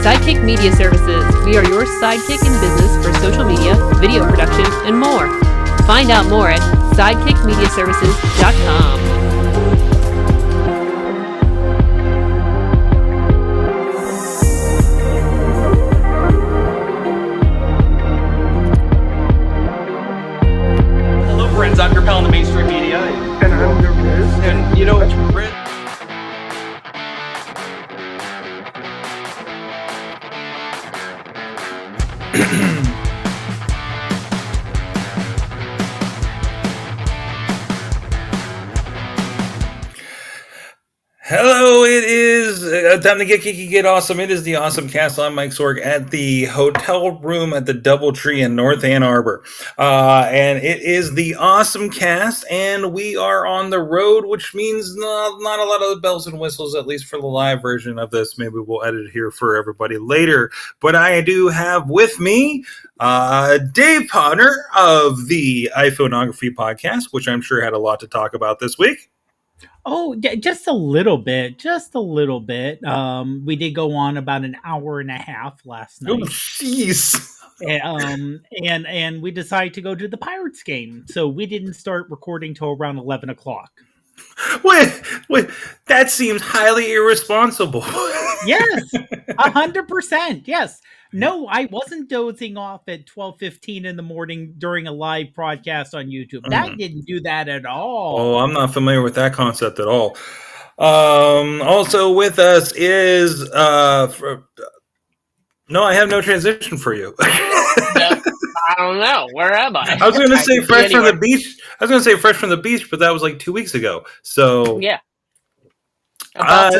Sidekick Media Services. We are your sidekick in business for social media, video production, and more. Find out more at sidekickmediaservices.com. Hello, friends. I'm your pal in the mainstream media. And I'm your Riz. And you know, Riz. Hello, it is time to get geeky, get awesome. It is the AwesomeCast. I'm Mike Sorg at the hotel room at the Doubletree in North Ann Arbor. And it is the AwesomeCast, and we are on the road, which means not a lot of bells and whistles, at least for the live version of this. Maybe we'll edit it here for everybody later. But I do have with me Dave Potter of the iPhoneography podcast, which I'm sure had a lot to talk about this week. Oh, just a little bit. We did go on about an hour and a half last night. Oh, jeez. And we decided to go to the Pirates game. So we didn't start recording till around 11 o'clock. Wait, that seems highly irresponsible. Yes, 100%. Yes. No, I wasn't dozing off at 12:15 in the morning during a live broadcast on YouTube. That didn't do that at all. Oh, I'm not familiar with that concept at all. Also with us is no, I have no transition for you. I don't know. Where am I? I was going to say fresh from the beach. But that was like 2 weeks ago. So yeah. About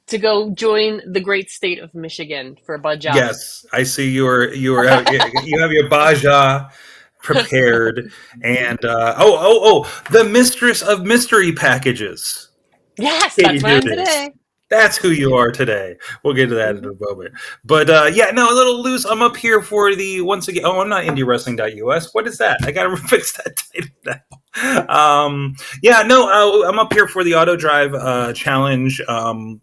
to go join the great state of Michigan for Baja. Yes, I see you have your Baja prepared, and the mistress of mystery packages. Yes, that's what I am today. That's who you are today. We'll get to that in a moment. But a little loose. I'm up here for the once again. Oh, I'm not IndieWrestling.us. What is that? I gotta fix that title now. I'm up here for the Auto Drive Challenge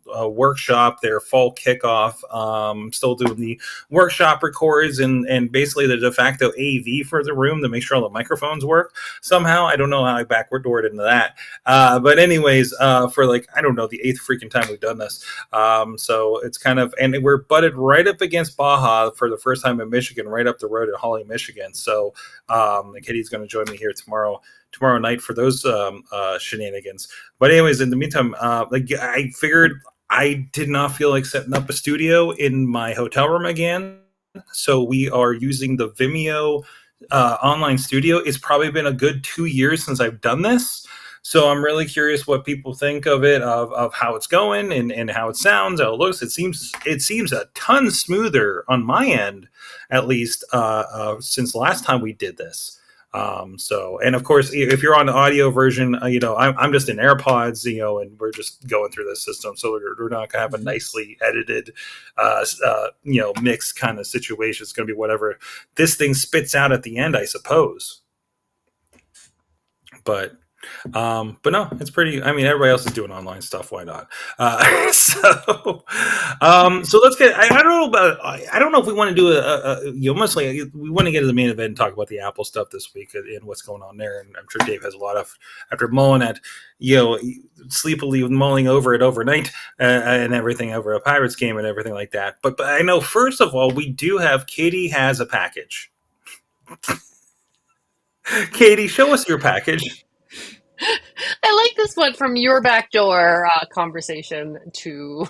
workshop, their fall kickoff. Still doing the workshop records and basically the de facto AV for the room to make sure all the microphones work somehow. I don't know how I backward doored into that. But anyways, for the 8th freaking time we've done this. So it's kind of, and we're butted right up against Baja for the first time in Michigan, right up the road in Holly, Michigan. So Katie's going to join me here tomorrow night for those shenanigans. But anyways, in the meantime, I figured I did not feel like setting up a studio in my hotel room again. So we are using the Vimeo online studio. It's probably been a good 2 years since I've done this. So I'm really curious what people think of it, of how it's going and how it sounds, how it looks. It seems a ton smoother on my end, at least since the last time we did this. And of course, if you're on the audio version, I'm just in AirPods, and we're just going through this system. So we're not going to have a nicely edited, mixed kind of situation. It's going to be whatever this thing spits out at the end, I suppose. But no, it's pretty. I mean, everybody else is doing online stuff. Why not? So let's get. I don't know if we want to do mostly we want to get to the main event and talk about the Apple stuff this week and what's going on there. And I'm sure Dave has a lot of after mulling at sleepily mulling over it overnight and everything over a Pirates game and everything like that. But I know first of all we do have Katie has a package. Katie, show us your package. I like this one from your backdoor conversation to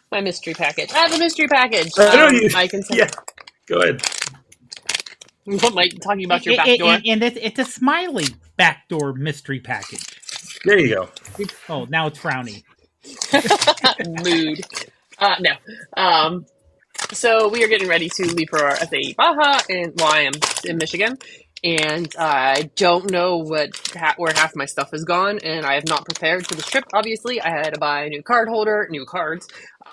my mystery package. I have a mystery package. I can say. Yeah, go ahead. What am I talking about? Your backdoor? And it's a smiley backdoor mystery package. There you go. Oh, now it's frowny. Mood. No. So we are getting ready to leave for our SAE Baja, I am in Michigan. And I don't know where half my stuff has gone, and I have not prepared for the trip, obviously. I had to buy a new card holder, new cards,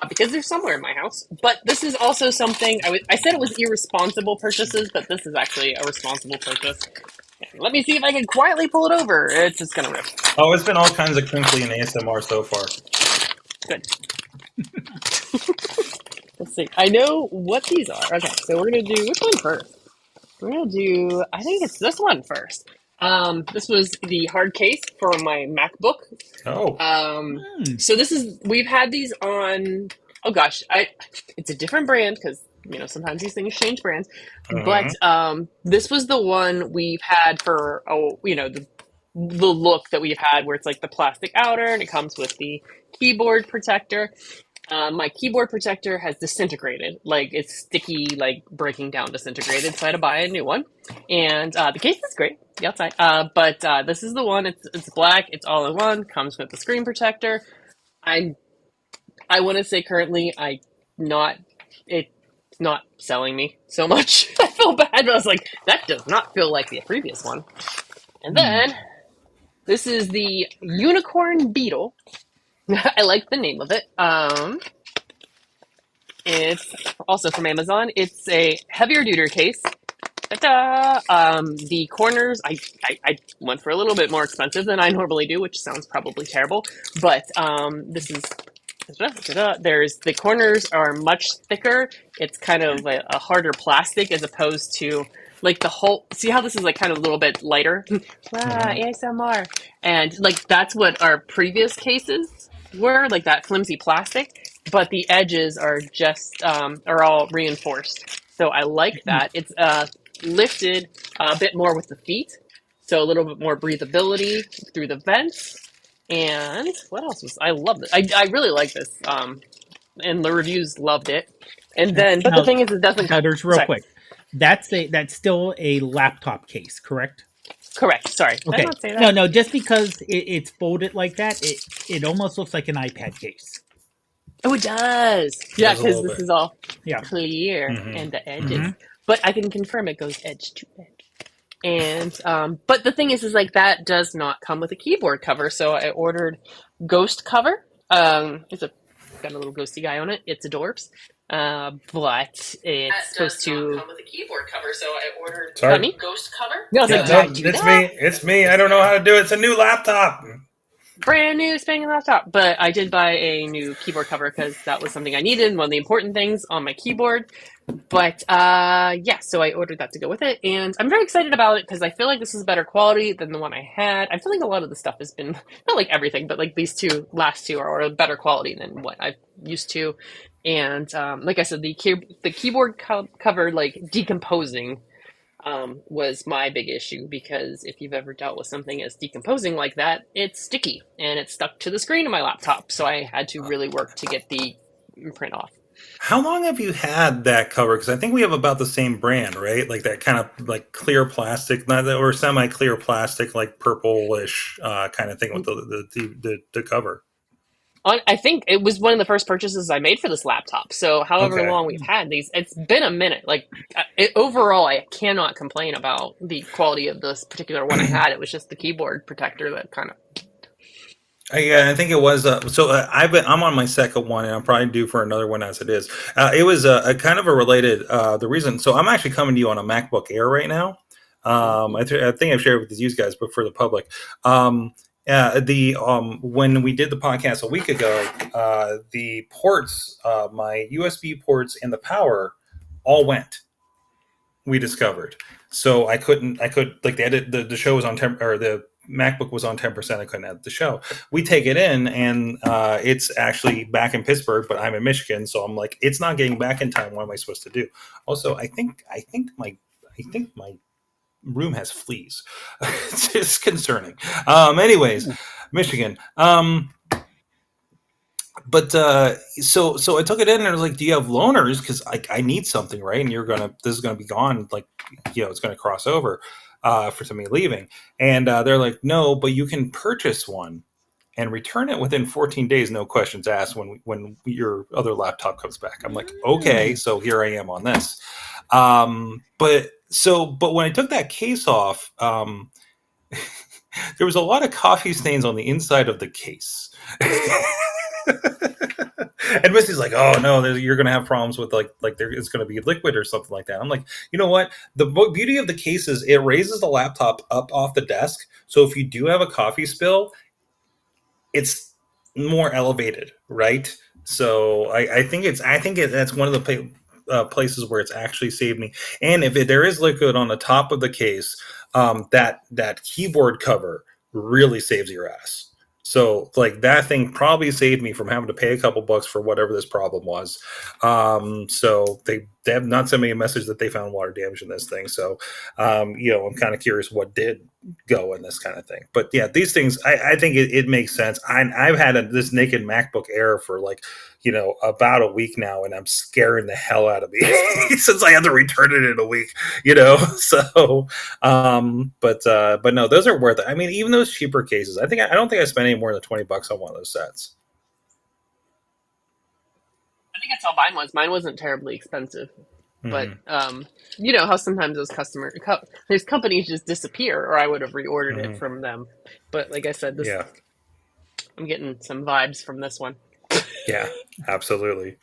because they're somewhere in my house. But this is also something, I said it was irresponsible purchases, but this is actually a responsible purchase. Let me see if I can quietly pull it over. It's just going to rip. Oh, it's been all kinds of crinkly and ASMR so far. Good. interesting. I know what these are. Okay, so we're gonna do which one first? We're gonna do. I think it's this one first. This was the hard case for my MacBook. Oh. So this is we've had these on. Oh gosh, it's a different brand because sometimes these things change brands. But this was the one we've had for the look that we've had where it's like the plastic outer and it comes with the keyboard protector. My keyboard protector has disintegrated, like it's sticky, like breaking down, disintegrated. So I had to buy a new one, and the case is great, the outside. But this is the one. It's black. It's all in one. Comes with the screen protector. I want to say currently it's not selling me so much. I feel bad, but I was like, that does not feel like the previous one. And then this is the Unicorn Beetle. I like the name of it. It's also from Amazon. It's a heavier duty case. Ta-da! The corners, I went for a little bit more expensive than I normally do, which sounds probably terrible. But this is there's the corners are much thicker. It's kind of a harder plastic as opposed to like the whole. See how this is like kind of a little bit lighter? ASMR, and like that's what our previous cases were, like that flimsy plastic. But the edges are just are all reinforced. So I like that. It's lifted a bit more with the feet, so a little bit more breathability through the vents. And what else was I loved it? I really like this. And the reviews loved it. And then, but the thing is, it doesn't. There's real quick. That's still a laptop case, correct? Correct. Sorry. Did Okay. I not say that? No. Just because it's folded like that, it almost looks like an iPad case. Oh, it does. Yeah, because this is all clear and the edges. But I can confirm it goes edge to edge. And but the thing is like that does not come with a keyboard cover, so I ordered Ghost cover. It's got a little ghosty guy on it. It's adorbs. But it's supposed to come with a keyboard cover, so I ordered Ghost cover. No, it's me. I don't know how to do it. It's a new laptop. Brand new spanking laptop. But I did buy a new keyboard cover because that was something I needed, one of the important things on my keyboard. But so I ordered that to go with it, and I'm very excited about it because I feel like this is better quality than the one I had. I feel like a lot of the stuff has been, not like everything, but like these last two are better quality than what I've used to. And like I said, the keyboard cover like decomposing was my big issue, because if you've ever dealt with something as decomposing like that, it's sticky and it's stuck to the screen of my laptop. So I had to really work to get the print off. How long have you had that cover? Because I think we have about the same brand, right? Like that kind of like clear plastic, or semi-clear plastic, like purplish kind of thing with the cover. I think it was one of the first purchases I made for this laptop. So however long we've had these, it's been a minute. Like overall, I cannot complain about the quality of this particular one I had. It was just the keyboard protector that kind of. I think it was. I'm on my second one, and I'm probably due for another one as it is. It was a kind of a related. The reason. So I'm actually coming to you on a MacBook Air right now. I think I've shared with you guys, but for the public. When we did the podcast a week ago, the ports, my USB ports and the power all went. We discovered, so I could like the show was on the MacBook was on 10%. I couldn't edit the show. We take it in, and it's actually back in Pittsburgh, but I'm in Michigan, so I'm like, it's not getting back in time. What am I supposed to do? Also, I think my room has fleas. It's just concerning. Anyways, Michigan. But so I took it in and I was like, do you have loaners? Because I need something, right? And this is gonna be gone. Like, it's gonna cross over for somebody leaving. And they're like, no, but you can purchase one and return it within 14 days, no questions asked, when your other laptop comes back. I'm like, okay, so here I am on this. But when I took that case off, there was a lot of coffee stains on the inside of the case. And Missy's like, oh no, you're going to have problems with like it's going to be liquid or something like that. I'm like, you know what? The beauty of the case is it raises the laptop up off the desk. So if you do have a coffee spill, it's more elevated, right? So I think that's one of the places where it's actually saved me. And if there is liquid on the top of the case, that keyboard cover really saves your ass. So like that thing probably saved me from having to pay a couple bucks for whatever this problem was. So they have not sent me a message that they found water damage in this thing. So I'm kind of curious what did go in this kind of thing. But yeah, these things I think it makes sense. I've had this naked MacBook Air for like about a week now, and I'm scaring the hell out of me since I have to return it in a week. So but no, those are worth it. I mean, even those cheaper cases, I don't think I spent any more than $20 on one of those sets. I think that's how mine was. Mine wasn't terribly expensive. But you know how sometimes those those companies just disappear, or I would have reordered it from them. But like I said, I'm getting some vibes from this one. Yeah, absolutely.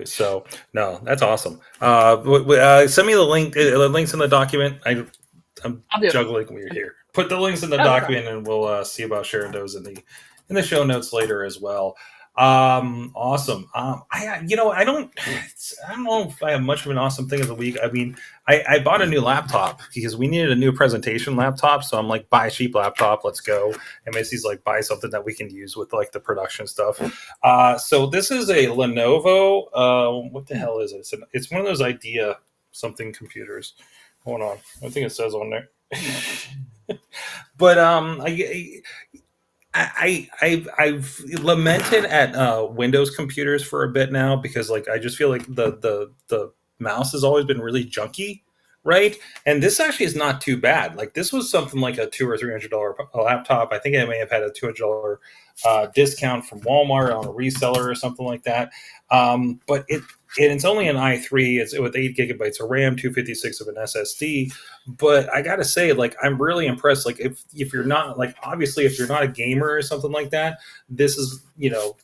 So no, that's awesome. Send me the link. The links in the document. I'm juggling weird here. Put the links in the document, and we'll see about sharing those in the show notes later as well. Awesome. I don't know if I have much of an awesome thing of the week. I mean, I bought a new laptop because we needed a new presentation laptop. So I'm like, buy a cheap laptop. Let's go. And Missy's like, buy something that we can use with like the production stuff. So this is a Lenovo. What the hell is it? It's one of those Idea something computers. Hold on. I think it says on there. But I've lamented at Windows computers for a bit now because like I just feel like the mouse has always been really junky, right? And this actually is not too bad. Like this was something like a $200 or $300 laptop. I think I may have had a $200 discount from Walmart on a reseller or something like that. But it's only an i3. It's with 8 gigabytes of RAM, 256 of an SSD. But I gotta say, like, I'm really impressed. Like, if you're not like, obviously, if you're not a gamer or something like that, this is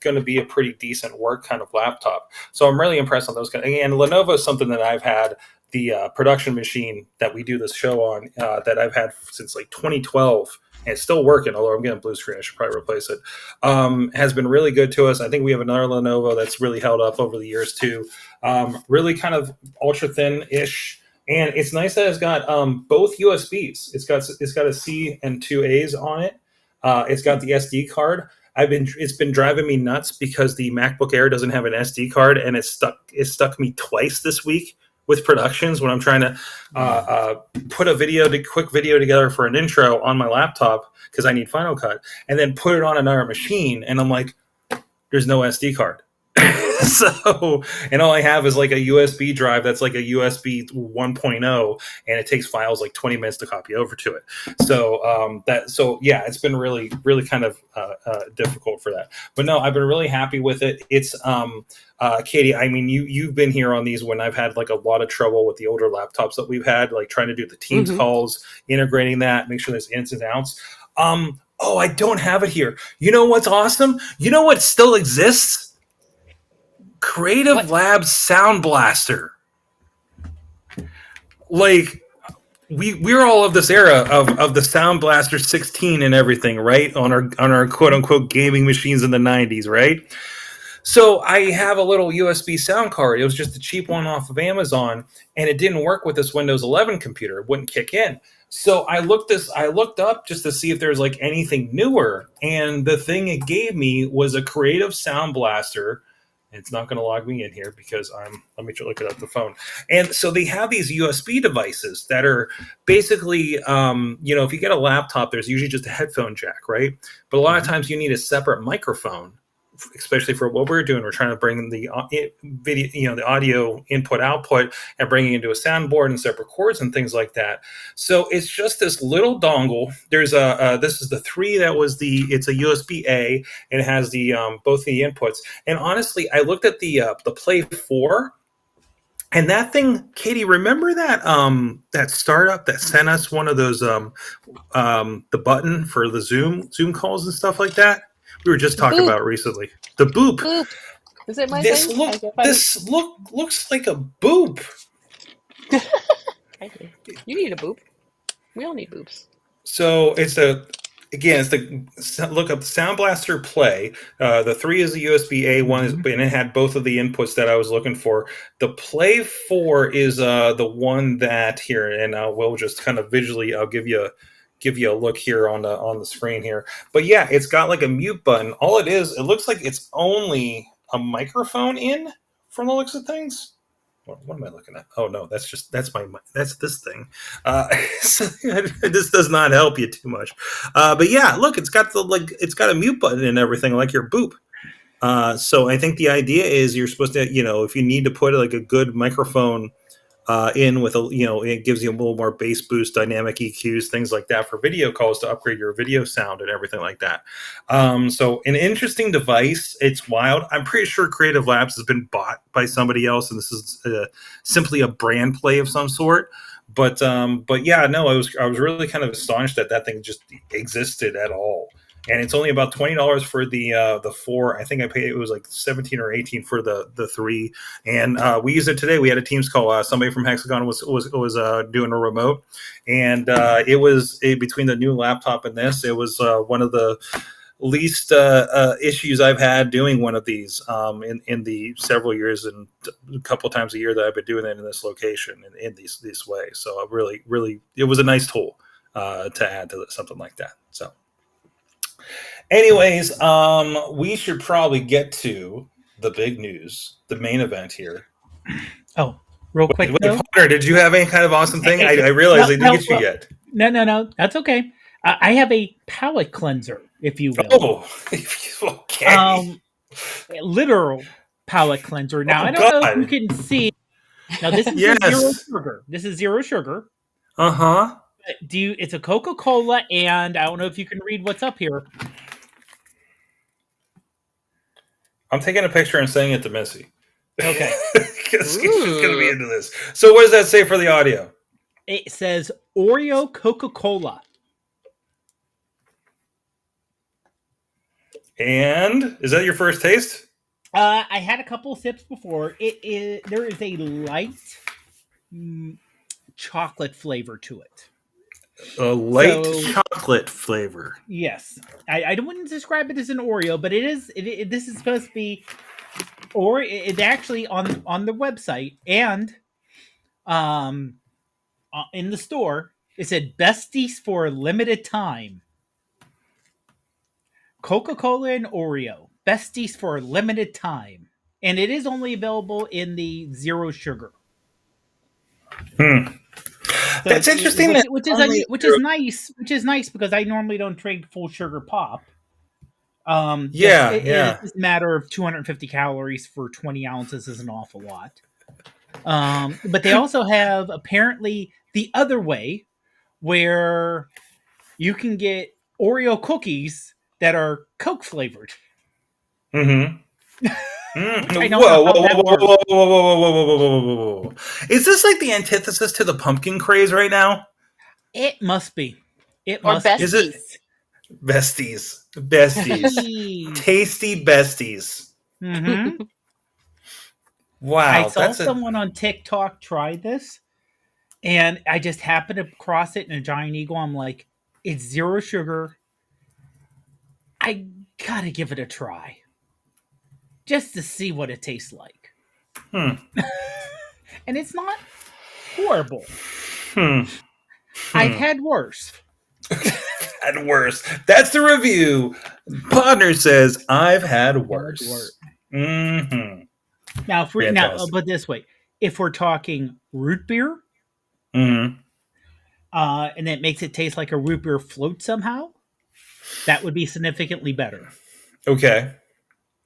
going to be a pretty decent work kind of laptop. So I'm really impressed on those. And Lenovo is something that I've had. The production machine that we do this show on that I've had since like 2012. And it's still working, although I'm getting blue screen. I should probably replace it. Has been really good to us. I think we have another Lenovo that's really held up over the years too. Really kind of ultra thin-ish. And it's nice that it's got both USBs. It's got a C and 2 A's on it. It's got the SD card. It's been driving me nuts because the MacBook Air doesn't have an SD card, and it stuck me twice this week with productions when I'm trying to put a quick video together for an intro on my laptop because I need Final Cut, and then put it on another machine, and I'm like, there's no SD card. So, and all I have is like a USB drive that's like a USB 1.0, and it takes files like 20 minutes to copy over to it. So yeah, it's been really, really kind of difficult for that. But no, I've been really happy with it. It's Katie, I mean, you've been here on these when I've had like a lot of trouble with the older laptops that we've had, like trying to do the Teams calls, integrating that, make sure there's ins and outs. Oh, I don't have it here. You know what's awesome? You know what still exists? Creative Labs Sound Blaster. Like we're all of this era of the Sound Blaster 16 and everything, right? On our quote unquote gaming machines in the 90s, right? So I have a little USB sound card. It was just a cheap one off of Amazon, and it didn't work with this Windows 11 computer. It wouldn't kick in. So I looked up just to see if there's like anything newer, and the thing it gave me was a Creative Sound Blaster. It's not going to log me in here because let me look it up the phone. And so they have these USB devices that are basically, if you get a laptop, there's usually just a headphone jack, right? But a lot of times you need a separate microphone, especially for what we're doing. We're trying to bring the video, the audio input output and bringing it into a soundboard and separate cords and things like that. So it's just this little dongle. There's this is the 3 it's a USB A, and it has the both the inputs. And honestly, I looked at the Play 4, and that thing, Katie, remember that that startup that sent us one of those the button for the Zoom calls and stuff like that? We were just talking about recently. The boop. Boop. Is it my this thing? Looks like a boop. You need a boop. We all need boops. So it's a again, it's look up the Sound Blaster Play. The 3 is a USB A, one is, and it had both of the inputs that I was looking for. The Play 4 is the one that here, and we'll just kind of visually, I'll give you a look here on the screen here. But yeah, it's got like a mute button. All it is, it looks like it's only a microphone in from the looks of things. What am I looking at? Oh no, that's this thing. So, this does not help you too much. But yeah, look, it's got a mute button and everything like your Boop. So I think the idea is you're supposed to, if you need to put like a good microphone in with it gives you a little more bass boost, dynamic EQs, things like that for video calls to upgrade your video sound and everything like that. So an interesting device. It's wild. I'm pretty sure Creative Labs has been bought by somebody else, and this is simply a brand play of some sort. But yeah, no, I was really kind of astonished that thing just existed at all. And it's only about $20 for the 4. I think I paid, it was like 17 or 18 for the 3. And we used it today. We had a Teams call. Somebody from Hexagon was doing a remote, and it was between the new laptop and this. It was one of the least issues I've had doing one of these in the several years and a couple times a year that I've been doing it in this location in this way. So really, it was a nice tool to add to something like that. So. Anyways, we should probably get to the big news, the main event here. Oh, real quick, wait, Potter, did you have any kind of awesome thing? I realized I didn't get you yet. No, that's okay. I have a palate cleanser, if you will. Oh, okay. Literal palate cleanser. Now, I don't know if you can see. Now, this is zero sugar. This is zero sugar. Uh-huh. It's a Coca-Cola, and I don't know if you can read what's up here. I'm taking a picture and sending it to Missy. Okay. Because she's going to be into this. So what does that say for the audio? It says Oreo Coca-Cola. And is that your first taste? I had a couple of sips before. There is a light chocolate flavor to it. A light chocolate flavor. Yes, I wouldn't describe it as an Oreo, but it is. This is supposed to be, or it's actually on the website and, in the store it said besties for a limited time. Coca-Cola and Oreo besties for a limited time, and it is only available in the zero sugar. So that's interesting. Which is nice. Which is nice because I normally don't drink full sugar pop. It's a matter of 250 calories for 20 ounces is an awful lot. But they also have apparently the other way, where you can get Oreo cookies that are Coke flavored. Mm-hmm. Whoa. Is this like the antithesis to the pumpkin craze right now? It must be. Besties. Is it besties? Tasty besties. Mm-hmm. Wow. I saw someone on TikTok try this, and I just happened to cross it in a Giant Eagle. I'm like, it's zero sugar. I gotta give it a try. Just to see what it tastes like. And it's not horrible. I've had worse. That's the review. Podner says, I've had worse. Mm-hmm. Now, but this way. If we're talking root beer, and it makes it taste like a root beer float somehow, that would be significantly better. Okay.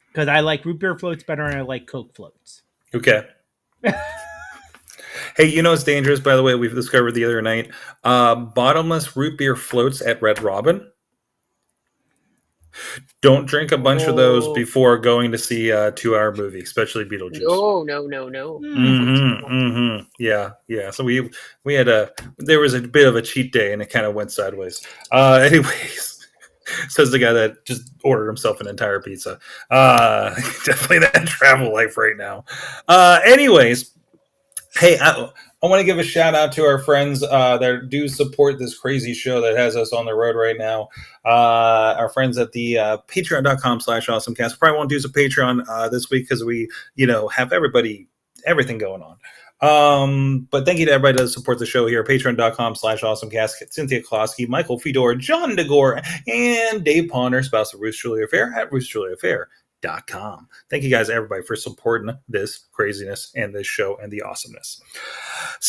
Because I like root beer floats better and I like Coke floats. Okay. Hey, it's dangerous, by the way, we've discovered the other night. Bottomless root beer floats at Red Robin. Don't drink a bunch of those before going to see a 2-hour movie, especially Beetlejuice. No. Mm-hmm. Yeah. So there was a bit of a cheat day and it kind of went sideways. Anyways. Says the guy that just ordered himself an entire pizza. Definitely that travel life right now. Anyways, hey, I want to give a shout out to our friends that do support this crazy show that has us on the road right now. Our friends at the patreon.com/awesomecast. Probably won't do some Patreon this week because we, have everything going on. But thank you to everybody that supports the show here. Patreon.com/awesomecast. Cynthia Klosky, Michael Fedor, John DeGore, and Dave Ponder, spouse of Ruth Julia Fair at RuthJuliaFair.com. Thank you guys, everybody, for supporting this craziness and this show and the awesomeness.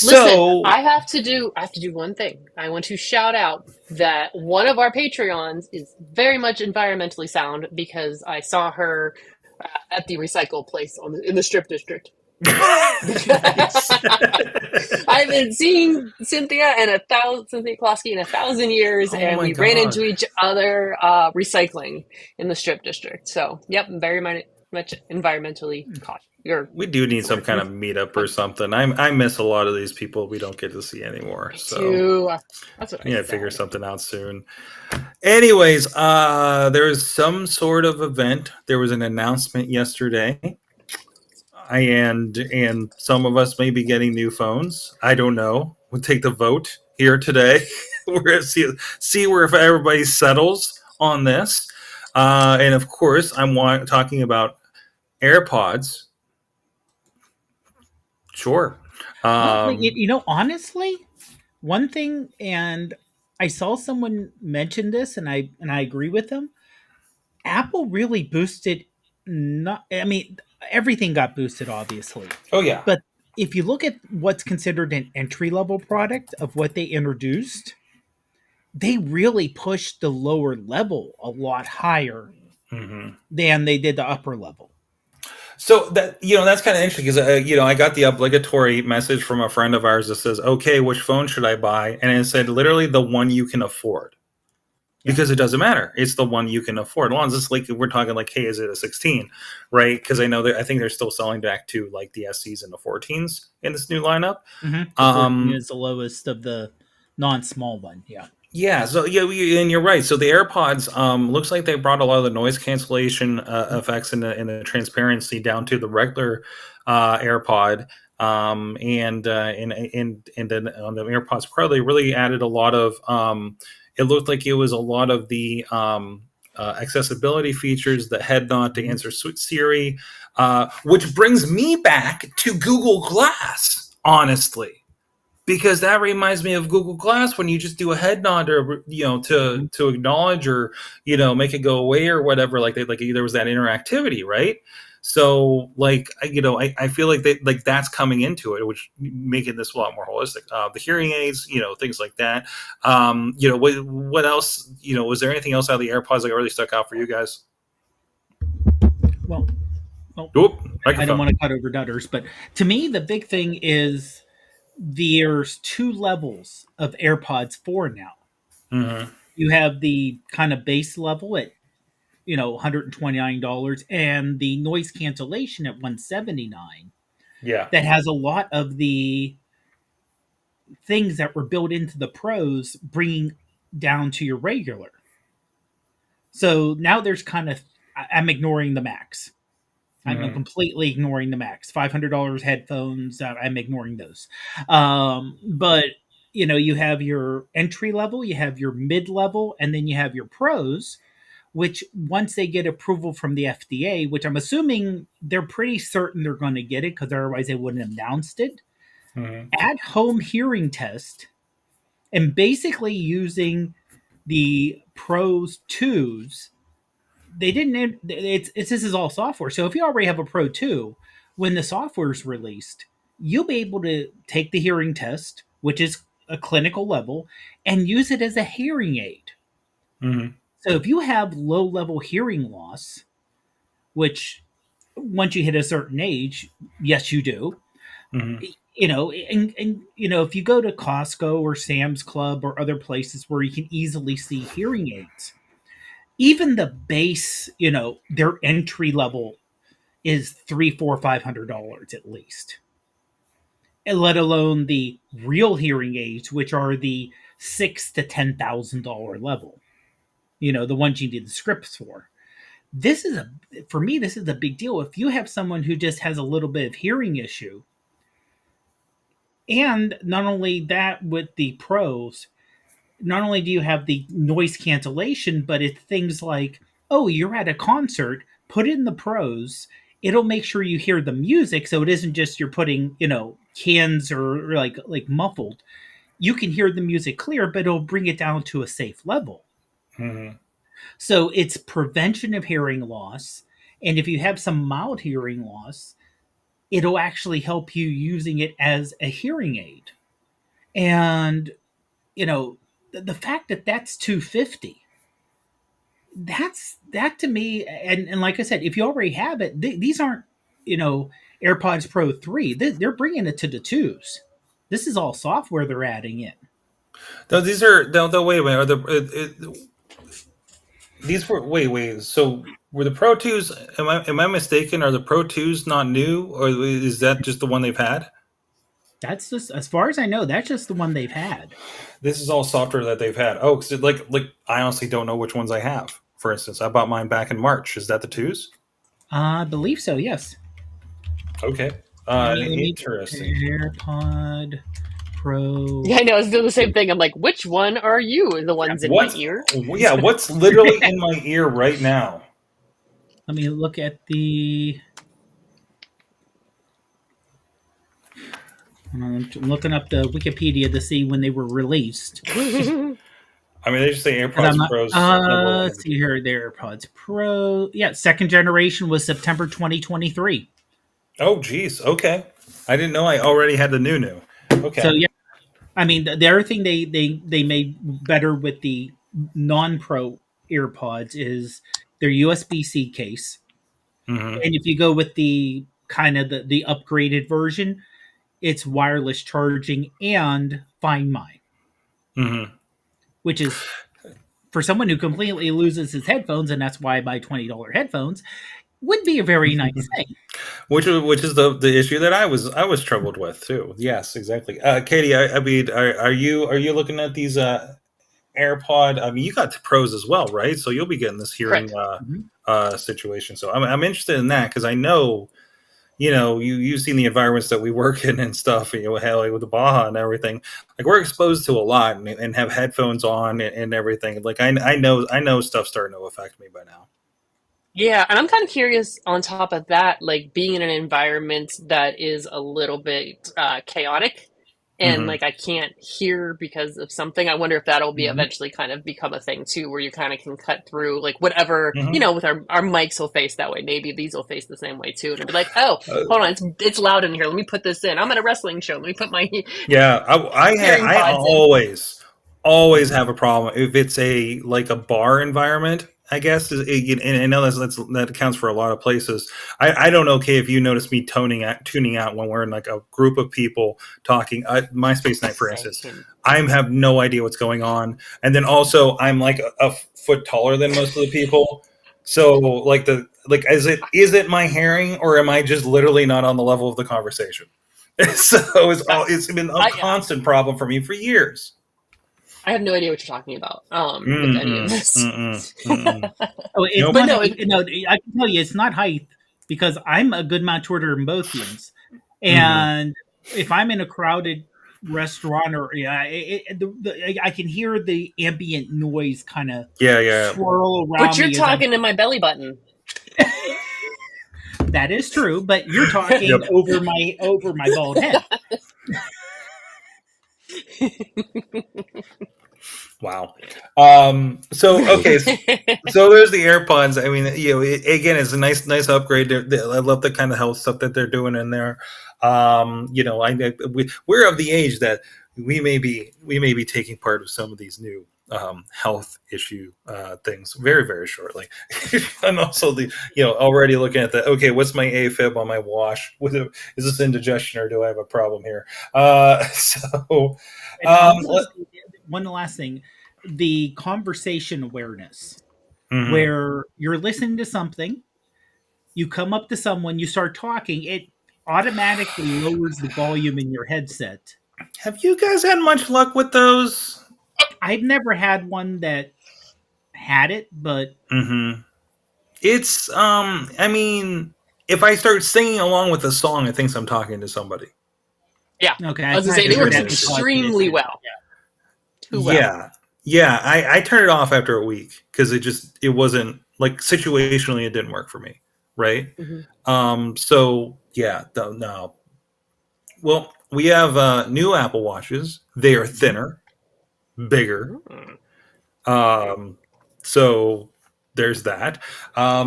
Listen, I have to do one thing. I want to shout out that one of our Patreons is very much environmentally sound because I saw her at the recycle place in the strip district. I've been seeing Cynthia Klosky in 1,000 years, and we ran into each other recycling in the strip district. So, yep, very much environmentally cautious. We do need some kind of meetup or something. I miss a lot of these people we don't get to see anymore. So that's what I figure something out soon. Anyways, there's some sort of event. There was an announcement yesterday. And some of us may be getting new phones. I don't know. We'll take the vote here today. We're going to see where if everybody settles on this. And of course, I'm talking about AirPods. Sure. Honestly, one thing, and I saw someone mention this, and I agree with them. Apple really boosted. Everything got boosted, obviously. Oh yeah. But if you look at what's considered an entry-level product of what they introduced, they really pushed the lower level a lot higher than they did the upper level. So that that's kind of interesting because I got the obligatory message from a friend of ours that says, "Okay, which phone should I buy?" And it said literally the one you can afford. Because it doesn't matter. It's the one you can afford. As long as it's like we're talking like, hey, is it a 16, right? Because I know I think they're still selling back to like the SEs and the 14s in this new lineup. The 14 is the lowest of the non-small one. Yeah. Yeah. So and you're right. So the AirPods looks like they brought a lot of the noise cancellation effects and the transparency down to the regular AirPod. And then on the AirPods Pro, they really added a lot of. It looked like it was a lot of the accessibility features, the head nod to answer Siri, which brings me back to Google Glass, honestly, because that reminds me of Google Glass when you just do a head nod or to acknowledge or make it go away or whatever. Like there was that interactivity, right? So, I feel like that's coming into it, which making this a lot more holistic. The hearing aids, things like that. What else? Was there anything else out of the AirPods that really stuck out for you guys? Well, I don't want to cut over Dudders, but to me, the big thing is there's two levels of AirPods 4 now. Mm-hmm. You have the kind of base level at $129 and the noise cancellation at $179. Yeah. That has a lot of the things that were built into the Pros bringing down to your regular. So now there's I'm ignoring the Max. I'm completely ignoring the Max. $500 headphones, I'm ignoring those. But you have your entry level, you have your mid level, and then you have your Pros, which once they get approval from the FDA, which I'm assuming they're pretty certain they're going to get it because otherwise they wouldn't have announced it, at-home hearing test, and basically using the Pros 2s, they didn't, this is all software. So if you already have a Pro 2, when the software is released, you'll be able to take the hearing test, which is a clinical level, and use it as a hearing aid. Mm-hmm. So if you have low-level hearing loss, which once you hit a certain age, yes, you do. Mm-hmm. If you go to Costco or Sam's Club or other places where you can easily see hearing aids, even the base, their entry level is $300, $400, $500 at least. And let alone the real hearing aids, which are the $6,000 to $10,000 level. The ones you need the scripts for. For me, this is a big deal. If you have someone who just has a little bit of hearing issue, And not only that, with the pros, not only do you have the noise cancellation, but it's things like, oh, you're at a concert, put in the pros. It'll make sure you hear the music, so it isn't just you're putting, cans or like muffled. You can hear the music clear, but it'll bring it down to a safe level. Mhm. So it's prevention of hearing loss. And if you have some mild hearing loss, it'll actually help you using it as a hearing aid. And, the fact that that's 250, that to me, and like I said, if you already have it, these aren't, you know, AirPods Pro 3. They're bringing it to the twos. This is all software they're adding in. No, these are no. Wait a minute. Are these were wait? So were the Pro Twos? Am I mistaken? Are the Pro Twos not new, or is that just the one they've had? That's just, as far as I know, that's just the one they've had. This is all software that they've had. Oh, 'cause like I honestly don't know which ones I have. For instance, I bought mine back in March. Is that the twos? I believe so, yes. Okay. Let me Interesting. AirPod Pro. Yeah, I know. I was doing the same thing. I'm like, which one are you? The ones in my What's ear? yeah? What's literally in my ear right now? Let me look at the. I'm looking up the Wikipedia to see when they were released. I mean, they just say And I'm AirPods not, Pros. let's see here. The AirPods Pro. Yeah, second generation was September 2023. Oh, geez. Okay. I didn't know I already had the new. So Okay. yeah, I mean the other thing they made better with the non-Pro AirPods is their USB-C case. Mm-hmm. And if you go with the kind of the upgraded version, it's wireless charging and Find My, Mm-hmm. which is for someone who completely loses his headphones, and that's why I buy $20 headphones, would be a very nice thing. Which is the issue that I was troubled with too. Yes, exactly. Katie, I mean, are you looking at these AirPod? I mean, you got the pros as well, right? So you'll be getting this hearing Correct. Mhm. situation. So I'm interested in that because I know you've seen the environments that we work in and stuff. Hell, like with the Baja and everything. Like we're exposed to a lot and have headphones on and everything. Like I know stuff's starting to affect me by now. Yeah, and I'm kind of curious on top of that, like being in an environment that is a little bit chaotic and Hmm. like I can't hear because of something. I wonder if that'll be Mhm. eventually kind of become a thing too, where you kind of can cut through like whatever, Hmm. with our mics will face that way. Maybe these will face the same way too. And it'll be like, oh, Uh, hold on, it's loud in here. Let me put this in. I'm at a wrestling show. Let me put my Yeah, hearing I pods in. always have a problem if it's a bar environment. I guess and I know that accounts for a lot of places. I don't know, Kay, if you notice me tuning out when we're in like a group of people talking. My space night, for instance, Same. I have no idea what's going on, and then also I'm like a foot taller than most of the people. So is it my hearing or am I just literally not on the level of the conversation? So it's been a I constant problem for me for years. I have no idea what you're talking about with any of Mm-mm, this. mm-mm, mm-mm. Oh, it's Nope. But not. no, No, I can tell you, it's not height because I'm a good amount shorter than both yous. Hmm. And if I'm in a crowded restaurant or yeah, I can hear the ambient noise kind of Yeah, yeah. swirl but around you're me as I'm. talking to my belly button. That is true, but you're Yep. talking over my bald head. Wow. So okay. So there's the AirPods. I mean, again, it's a nice upgrade. I love the kind of health stuff that they're doing in there. We're of the age that we may be taking part of some of these new health issue things very very shortly. I'm also already looking at that. Okay, what's my AFib on my wash? Is this indigestion or do I have a problem here? So. And also, Let, one last thing, the conversation awareness, mhm. where you're listening to something, you come up to someone, you start talking, it automatically lowers the volume in your headset. Have you guys had much luck with those? I've never had one that had it, but Mm-hmm. It's I mean, if I start singing along with a song, it thinks I'm talking to somebody. Yeah. Okay, I I was gonna kind say of they figured worked that'd be causing extremely issues. well. Too well. Yeah. Yeah, I turned it off after a week because it wasn't like situationally it didn't work for me, right? So yeah, no. Well, we have new Apple Watches. They are thinner, bigger. Mm. Um, so there's that. I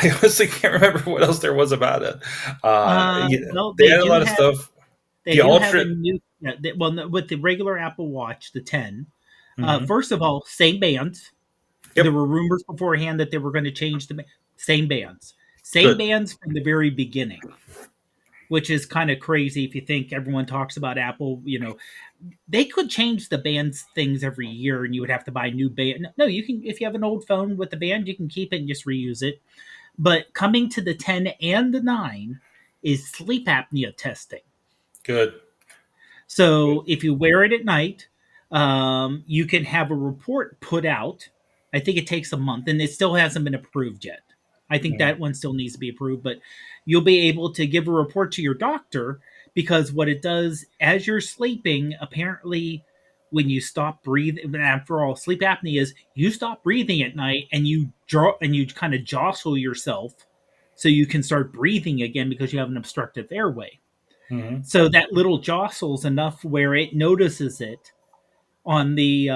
honestly can't remember what else there was about it. Yeah, Well, they had a lot of stuff. they The do have Ultra. a new. Yeah, well, no, with the regular Apple Watch, the 10. Mhm. First of all, same bands. There Yep. were rumors beforehand that they were going to change same Good. bands from the very beginning, which is kind of crazy if you think everyone talks about Apple. They could change the bands things every year, and you would have to buy a new band. No, you can if you have an old phone with the band, you can keep it and just reuse it. But coming to the 10 and the 9 is sleep apnea testing. Good. So if you wear it at night, you can have a report put out. I think it takes a month, and it still hasn't been approved yet. I think Mhm. that one still needs to be approved, but you'll be able to give a report to your doctor because what it does as you're sleeping, apparently, when you stop breathing, after all, sleep apnea is you stop breathing at night and you kind of jostle yourself so you can start breathing again because you have an obstructive airway. Mhm. So that little jostles enough where it notices it on the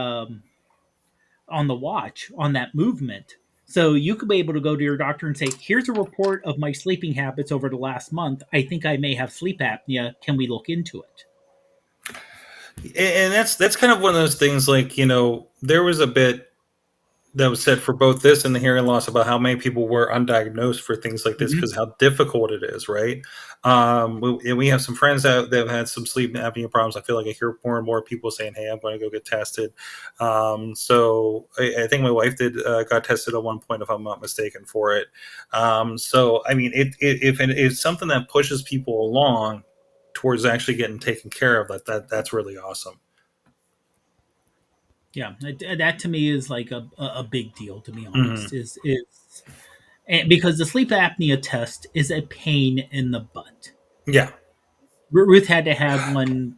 watch on that movement. So you could be able to go to your doctor and say, "Here's a report of my sleeping habits over the last month. I think I may have sleep apnea. Can we look into it?" And that's kind of one of those things. Like there was a bit that was said for both this and the hearing loss about how many people were undiagnosed for things like this Mhm. because how difficult it is, right? And we have some friends that have had some sleep apnea problems. I feel like I hear more and more people saying, "Hey, I'm going to go get tested." So I think my wife did got tested at one point, if I'm not mistaken, for it. So I mean, if it's something that pushes people along towards actually getting taken care of, that's really awesome. Yeah, that to me is like a big deal. To be Hmm. honest, is and because the sleep apnea test is a pain in the butt. Yeah. Ruth had to have one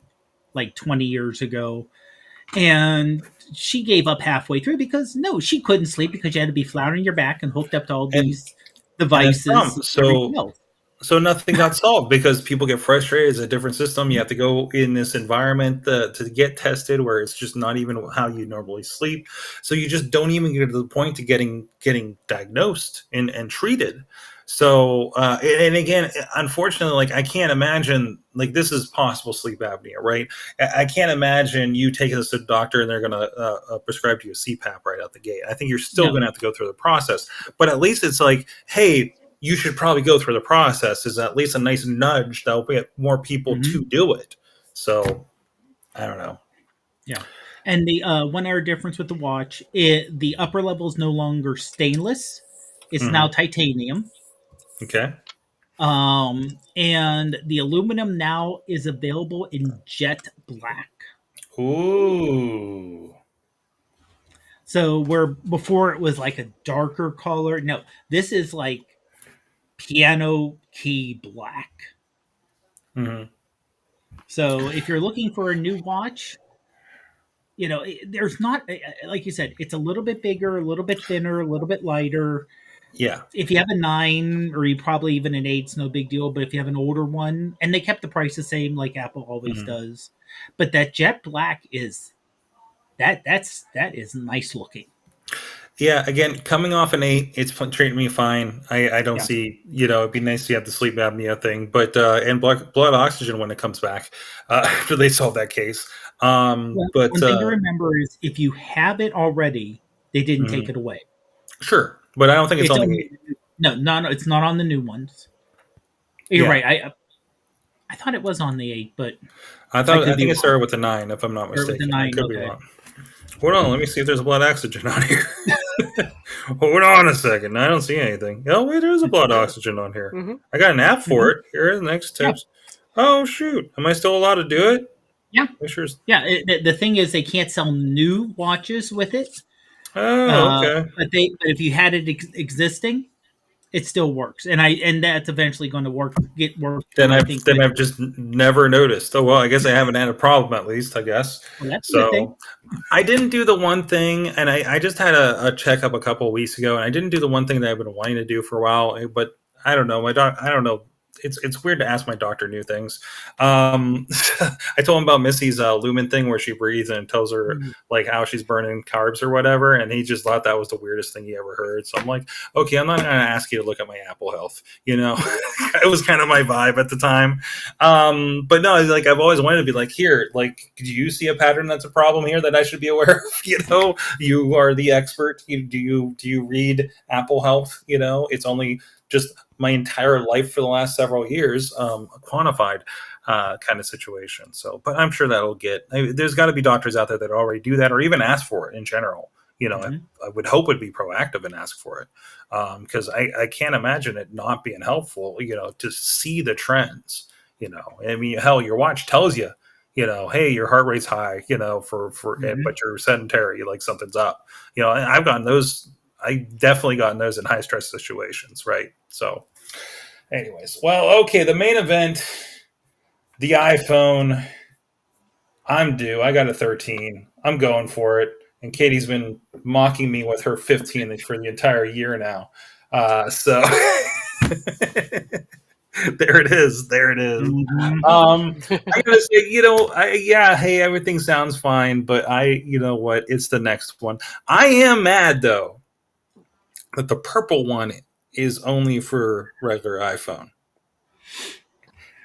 like 20 years ago, and she gave up halfway through because no, she couldn't sleep because you had to be flat on your back and hooked up to all and these and that's the devices problem. and everything else. So nothing got solved because people get frustrated. It's a different system. You have to go in this environment to get tested, where it's just not even how you normally sleep. So you just don't even get to the point to getting diagnosed and treated. So and again, unfortunately, like I can't imagine like this is possible sleep apnea, right? I can't imagine you taking this to the doctor and they're going to prescribe you a CPAP right out the gate. I think you're still No. going to have to go through the process, but at least it's like, hey, you should probably go through the process is at least a nice nudge that'll get more people Hmm. to do it. So I don't know. Yeah. And the 1 hour difference with the watch, the upper level is no longer stainless; it's now Hmm. titanium. Okay. And the aluminum now is available in jet black. Ooh. So where before it was like a darker color, no, this is like piano key black. Hmm. So if you're looking for a new watch, there's not like you said, it's a little bit bigger, a little bit thinner, a little bit lighter. Yeah. If you have a 9 or you probably even an 8, it's no big deal. But if you have an older one, and they kept the price the same like Apple always Hmm. does, but that jet black is that is nice looking. Yeah. Again, coming off an 8, it's treating me fine. I don't Yeah. see. It'd be nice to have the sleep apnea thing, but and blood oxygen when it comes back after they solve that case. Well, But one thing to remember is if you have it already, they didn't take mhm. it away. Sure, but I don't think it's It's on the only 8. no, it's not on the new ones. You're Yeah. right. I thought it was on the 8, but I I could be think it wrong. started with the 9, if I'm not Or with the mistaken. I 9. could be Okay. wrong. Hold on, let me see if there's blood oxygen on here. Hold on a second. I don't see anything. Oh wait, there is a blood oxygen on here. Mm-hmm. I got an app for Mhm. it. Here are the next Yeah. tips. Oh shoot, am I still allowed to do it? Yeah. Make sure. Yeah. The thing is, they can't sell new watches with it. Oh, okay. But if you had it existing, it still works, and that's eventually going to get worked Then through. I I've think. then I've just never noticed. Oh well, I guess I haven't had a problem at least. I guess Well, that's a good thing. so. I didn't do the one thing, and I just had a checkup a couple of weeks ago, and I didn't do the one thing that I've been wanting to do for a while. But I don't know, I don't know. It's weird to ask my doctor new things. I told him about Missy's lumen thing where she breathes and it tells her Mhm. like how she's burning carbs or whatever, and he just thought that was the weirdest thing he ever heard. So I'm like, okay, I'm not going to ask you to look at my Apple Health. It was kind of my vibe at the time. But no, like I've always wanted to be like, here, like, do you see a pattern that's a problem here that I should be aware of? You are the expert. Do you read Apple Health? It's only just my entire life for the last several years, quantified kind of situation. So, but I'm sure there's got to be doctors out there that already do that or even ask for it in general. Mhm. I would hope would be proactive and ask for it because I can't imagine it not being helpful, to see the trends. I mean, hell, your watch tells you, hey, your heart rate's high, Mhm. but you're sedentary, like something's up. And I've gotten those. I definitely gotten those in high stress situations, right? So, anyways, well, okay, the main event, the iPhone. I'm due. I got a 13. I'm going for it. And Katie's been mocking me with her 15 for the entire year now. So there it is. There it is. Mhm. I gotta say, yeah, hey, everything sounds fine, but you know what? It's the next one. I am mad though that the purple one is only for regular iPhone.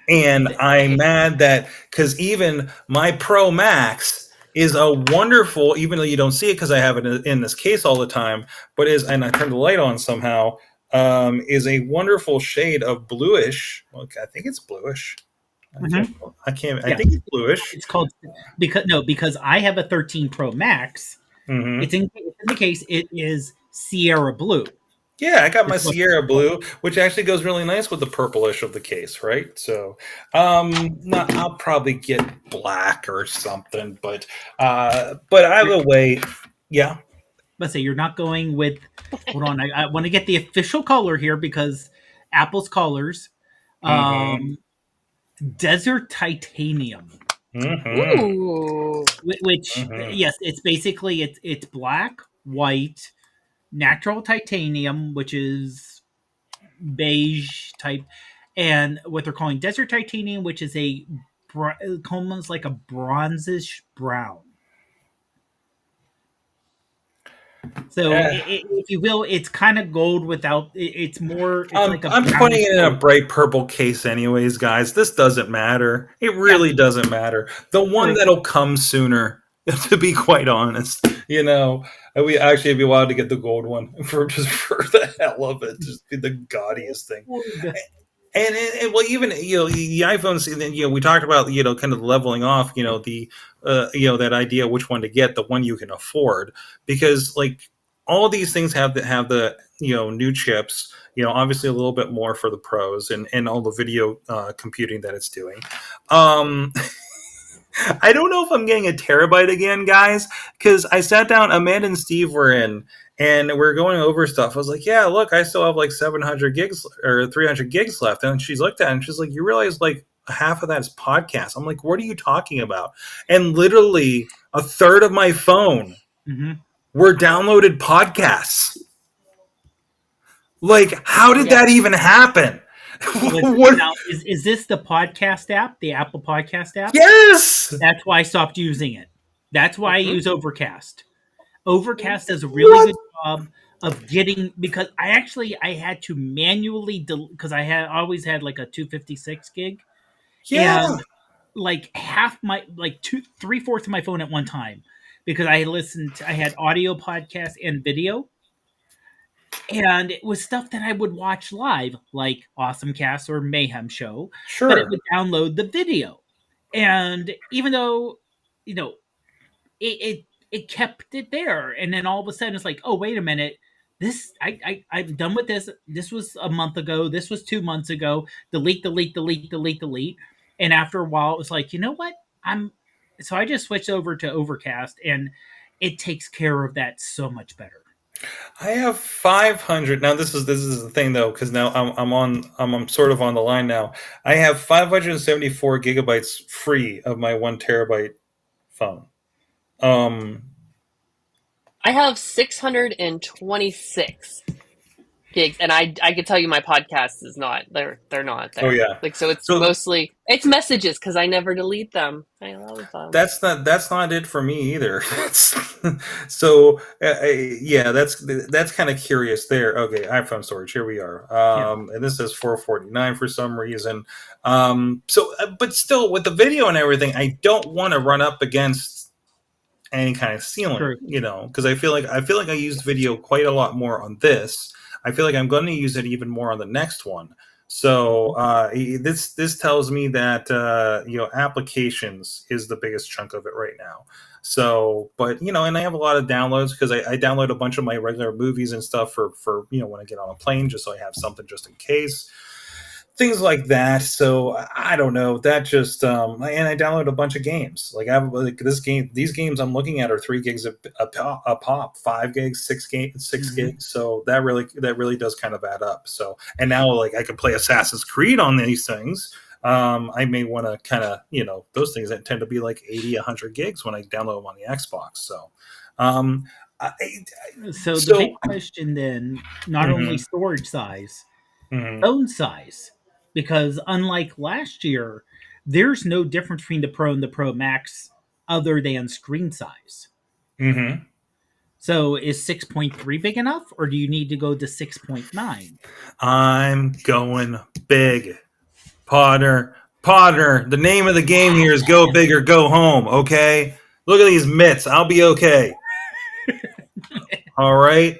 And I'm mad that because even my Pro Max is a wonderful, even though you don't see it because I have it in this case all the time, and I turn the light on somehow, is a wonderful shade of bluish. Okay, I think it's bluish. Mhm. I Yeah, think it's bluish. it's called because I have a 13 Pro Max. Hmm. It's in the case. It is Sierra Blue. Yeah, I got my It's what Sierra it's called. Blue, which actually goes really nice with the purplish of the case, right? So, not I'll probably get black or something, but either way, yeah. Let's say you're not going with. Hold on, I want to get the official color here because Apple's colors, Mm-hmm. um, Desert Titanium, Mm-hmm. Ooh. which Mm-hmm. yes, it's basically it's black, white, natural titanium, which is beige type, and what they're calling Desert Titanium, which is almost like a bronzish brown. So, if you will, it's kind of gold without. It's more. It's like a I'm putting brownish it in a gold. bright purple case, anyways, guys. This doesn't matter. It Yeah, really doesn't matter. The one true. that'll come sooner, to be quite honest. We actually it'd be wild to get the gold one for the hell of it, just be the gaudiest thing. Well, even the iPhones. And then, we talked about kind of leveling off. That idea of which one to get, the one you can afford, because like all these things have the new chips. Obviously a little bit more for the pros and all the video computing that it's doing. Um, I don't know if I'm getting a terabyte again, guys, because I sat down. Amanda and Steve were in, and we're going over stuff. I was like, "Yeah, look, I still have like 700 gigs or 300 gigs left." And she's looked at it and she's like, "You realize like half of that is podcast?" I'm like, "What are you talking about?" And literally a third of my phone Hmm. were downloaded podcasts. Like, how did Yeah. that even happen? What? Now is this the podcast app, the Apple Podcast app? Yes. That's why I stopped using it. That's why I Mhm. use Overcast. Overcast does a really What? good job of getting because I had to manually because I always had like a 256 gig Yeah. and like half my like two three-fourths of my phone at one time because I had audio podcast and video and it was stuff that I would watch live like AwesomeCast or Mayhem Show, but it Sure. would download the video. And even though you know it kept it there, and then all of a sudden it's like, oh wait a minute, I'm done with this. This was a month ago. This was 2 months ago. Delete, delete, delete, delete, delete. And after a while, it was like, you know what? I'm so I just switched over to Overcast, and it takes care of that so much better. I have 500. Now this is the thing though, because now I'm sort of on the line now. I have 574 gigabytes free of my 1 terabyte phone. Um, I have 626 gigs, and I can tell you my podcast is not. They're not oh there. yeah. Like, so it's So mostly it's messages because I never delete them. I love them. that's not it for me either. So yeah, that's kind of curious there. Okay, iPhone storage. Here we are. Yeah, And this is 449 for some reason. But still, with the video and everything, I don't want to run up against any kind of ceiling, true. because I feel like I used video quite a lot more on this. I feel like I'm going to use it even more on the next one. So this tells me that applications is the biggest chunk of it right now. So, but and I have a lot of downloads because I download a bunch of my regular movies and stuff for when I get on a plane, just so I have something just in case, things like that. So I don't know. That just and I download a bunch of games. Like I have like this game. These games I'm looking at are 3 gigs a pop, 5 gigs, 6 gigs, 6 gigs. So that really does kind of add up. So and now like I can play Assassin's Creed on these things. I may want to kind of those things that tend to be like 80, 100 gigs when I download them on the Xbox. So. Um, I, So the so big question then, not only mhm, storage size, mhm, phone size, because unlike last year, there's no difference between the Pro and the Pro Max other than screen size. mhm. So is 6.3 big enough, or do you need to go to 6.9? I'm going big. Potter, the name of the game here is go big or go home, okay? Look at these mitts. I'll be okay. All right.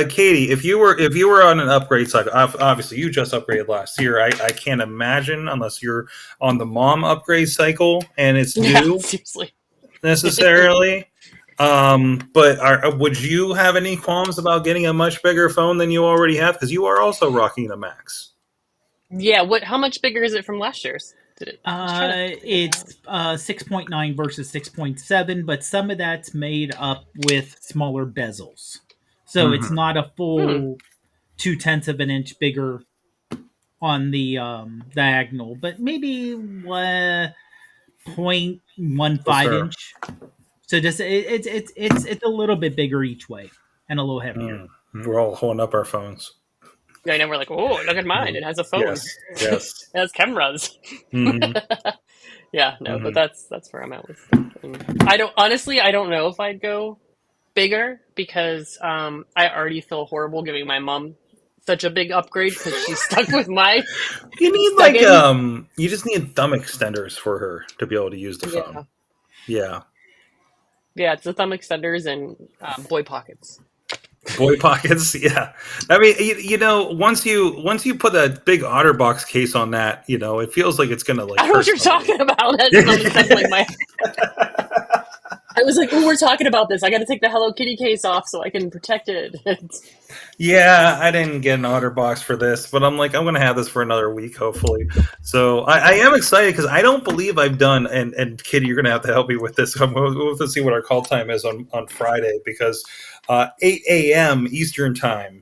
Katie, if you were on an upgrade cycle, obviously you just upgraded last year. I can't imagine unless you're on the mom upgrade cycle and it's Yeah, new seriously. necessarily. But would you have any qualms about getting a much bigger phone than you already have? Because you are also rocking the Max. Yeah. What? How much bigger is it from last year's? Did it? I was trying to figure that out. It's 6.9 versus 6.7, but some of that's made up with smaller bezels. So it's Hmm. not a Hmm. full 2/10 of an inch bigger on the diagonal, but maybe 0.15 Sir. inch. So just it's a little bit bigger each way and a little heavier. Mm. We're all holding up our phones. I know we're like, oh, look at mine. Mhm. It has a phone. Yes. Yes. It has cameras. Hmm. Yeah, no, but Hmm. that's where I'm at with stuff. And I don't know if I'd go bigger because I already feel horrible giving my mom such a big upgrade because she's stuck with my You need like second. you just need thumb extenders for her to be able to use the phone. Yeah, Yeah. yeah, it's the thumb extenders and boy pockets. Boy pockets, yeah. I mean, once you put that big OtterBox case on that, it feels like it's gonna like I know what hurt you're somebody. talking about. That's thumb assembling my. I was like, oh, we're talking about this. I got to take the Hello Kitty case off so I can protect it. Yeah, I didn't get an OtterBox for this, but I'm like, I'm gonna have this for another week, hopefully. So I am excited because I don't believe I've done. And Kitty, you're gonna have to help me with this. We'll have to see what our call time is on Friday because 8 a.m. Eastern time,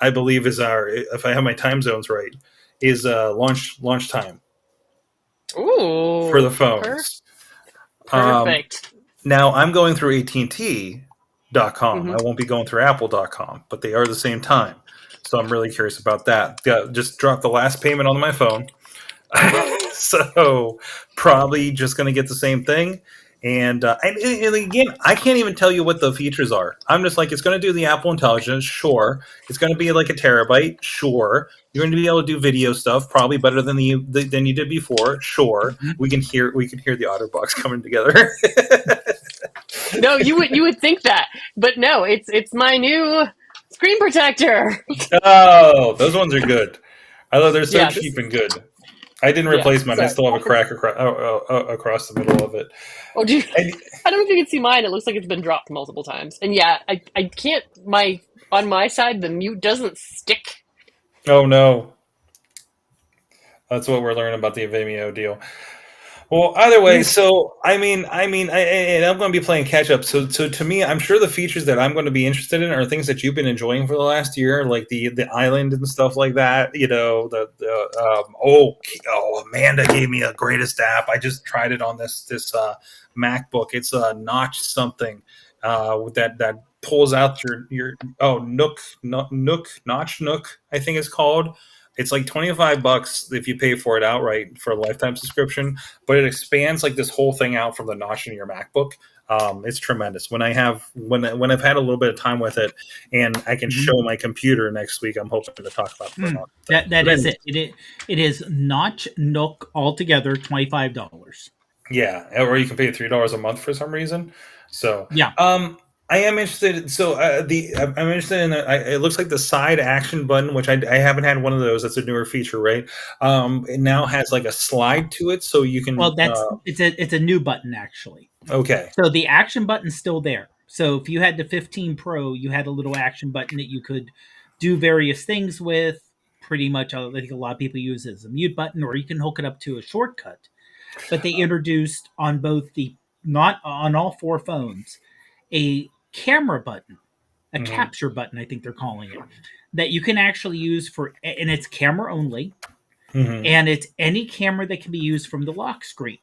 I believe is our. If I have my time zones right, is launch time for the Ooh, phones. Um, perfect. Now I'm going through AT&T.com. Hmm. I won't be going through Apple.com, but they are the same time. So I'm really curious about that. Yeah, just dropped the last payment on my phone. So probably just going to get the same thing. And again, I can't even tell you what the features are. I'm just like, it's going to do the Apple Intelligence, sure. It's going to be like a terabyte, sure. You're going to be able to do video stuff, probably better than than you did before, sure. Mhm. We can hear the OtterBox coming together. No, you would think that, but no, it's my new screen protector. Oh, those ones are good. I love they're so Yeah, this cheap and good. I didn't yeah. replace mine. I Sorry. still have a crack across the middle of it. Oh, do you, And I don't know if you can see mine. It looks like it's been dropped multiple times. And yeah, I can't on my side the mute doesn't stick. oh no, that's what we're learning about the Vimeo deal. Well, either way, so and I'm going to be playing catch up. So to me, I'm sure the features that I'm going to be interested in are things that you've been enjoying for the last year, like the island and stuff like that. You know, Amanda gave me a greatest app. I just tried it on this MacBook. It's a Notch something that pulls out your Nook, I think it's called. It's like $25 if you pay for it outright for a lifetime subscription, but it expands like this whole thing out from the notch in your MacBook. It's tremendous. When I've had a little bit of time with it, and I can show my computer next week, I'm hoping to talk about it. That is it. It is Notch Nook altogether $25. Yeah, or you can pay $3 a month for some reason. So yeah, I am interested. So I'm interested in. It looks like the side action button, which I haven't had one of those. That's a newer feature, right? It now has like a slide to it, so you can. Well, it's a new button actually. Okay. So the action button's still there. So if you had the 15 Pro, you had a little action button that you could do various things with. Pretty much, I think a lot of people use it as a mute button, or you can hook it up to a shortcut. But they introduced on not on all four phones, a camera button, a capture button, I think they're calling it, that you can actually use and it's camera only, and it's any camera that can be used from the lock screen.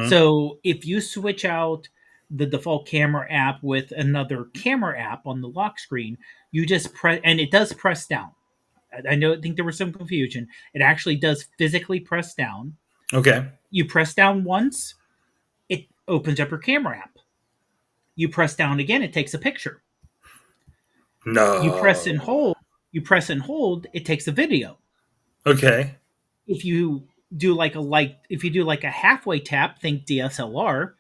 So if you switch out the default camera app with another camera app on the lock screen, you just press, and it does press down. I think there was some confusion. It actually does physically press down. Okay. You press down once, it opens up your camera app. You press down again, it takes a picture. No. You press and hold, it takes a video. Okay. If you do like a halfway tap, think DSLR,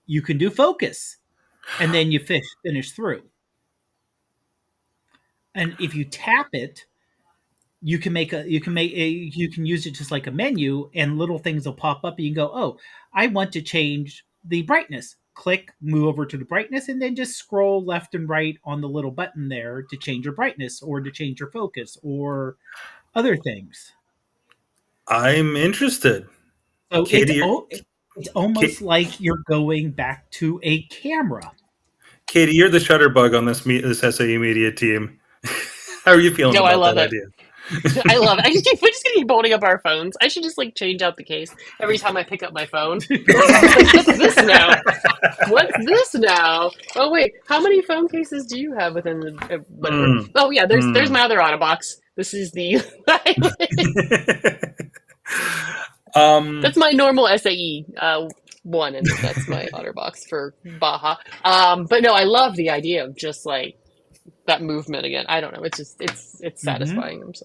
you can do focus. And then you finish through. And if you tap it, you can use it just like a menu, and little things will pop up and you can go, oh, I want to change the brightness. Click, move over to the brightness, and then just scroll left and right on the little button there to change your brightness or to change your focus or other things. I'm interested. So Katie, it's almost like you're going back to a camera. Katie, you're the shutterbug on this SAE media team. How are you feeling about that idea? I love it. We're just gonna keep holding up our phones. I should just like change out the case every time I pick up my phone. What's this now? What's this now? Oh wait, how many phone cases do you have within the? Oh yeah, there's my other OtterBox. This is the. That's my normal SAE one, and that's my OtterBox for Baja. But no, I love the idea of just like that movement again. I don't know. It's just it's satisfying. This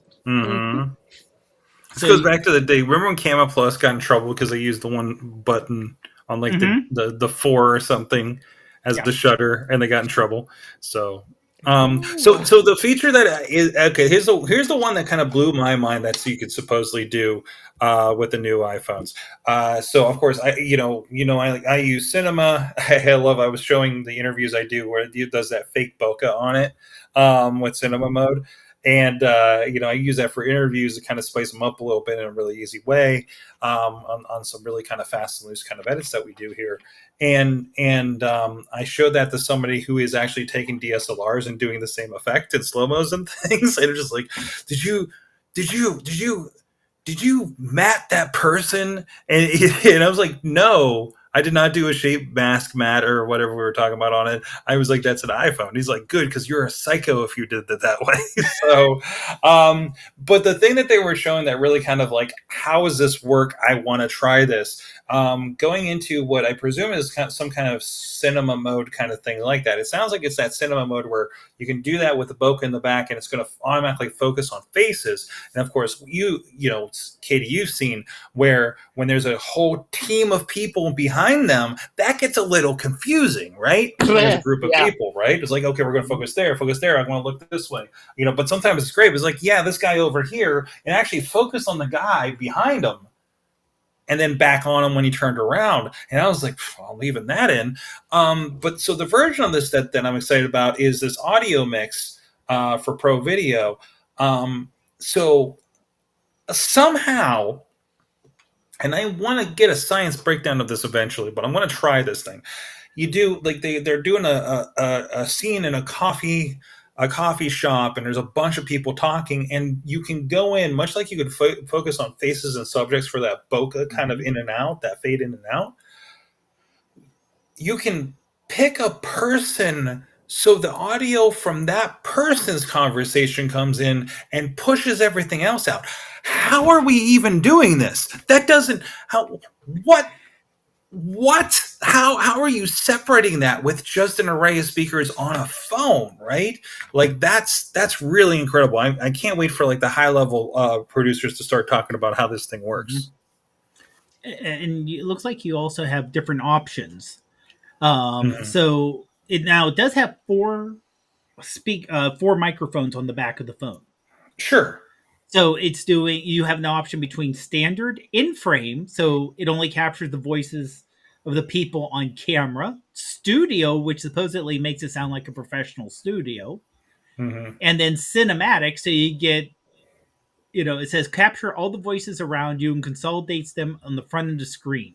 goes back to the day. Remember when Cama Plus got in trouble because they used the one button on like the 4 or something as the shutter, and they got in trouble. So so the feature that is okay. Here's the one that kind of blew my mind that you could supposedly do with the new iPhones. So of course I use Cinema. I was showing the interviews I do where it does that fake bokeh on it with Cinema mode. And I use that for interviews to kind of spice them up a little bit in a really easy way on some really kind of fast and loose kind of edits that we do here. And I showed that to somebody who is actually taking DSLRs and doing the same effect in slow-mos and things. And they're just like, did you mat that person? And I was like, no. I did not do a shape mask mat or whatever we were talking about on it. I was like, that's an iPhone. He's like, good, because you're a psycho if you did it that way. So, but the thing that they were showing that really kind of like, how does this work? I want to try this. Going into what I presume is some kind of cinema mode kind of thing like that. It sounds like it's that cinema mode where you can do that with the bokeh in the back, and it's going to automatically focus on faces. And of course, Katie, you've seen where when there's a whole team of people behind them, that gets a little confusing, right? There's a group of people, right? It's like, okay, we're going to focus there. I want to look this way, but sometimes it's great. It's like, yeah, this guy over here, and actually focus on the guy behind him and then back on him when he turned around. And I was like, I'm leaving that in. But so the version of this that I'm excited about is this audio mix for Pro Video. So somehow and I want to get a science breakdown of this eventually, but I'm going to try this thing. You do like they're doing a scene in a coffee shop, and there's a bunch of people talking, and you can go in much like you could focus on faces and subjects for that bokeh kind of in and out, that fade in and out. You can pick a person so the audio from that person's conversation comes in and pushes everything else out. How are we even doing this? That doesn't how what how are you separating that with just an array of speakers on a phone, right? Like that's really incredible. I can't wait for like the high level producers to start talking about how this thing works. And it looks like you also have different options. Mhm. So it does have four microphones on the back of the phone. Sure. So you have an option between standard in frame, so it only captures the voices of the people on camera, studio, which supposedly makes it sound like a professional studio, Mhm. and then cinematic, so you get, it says capture all the voices around you and consolidates them on the front of the screen.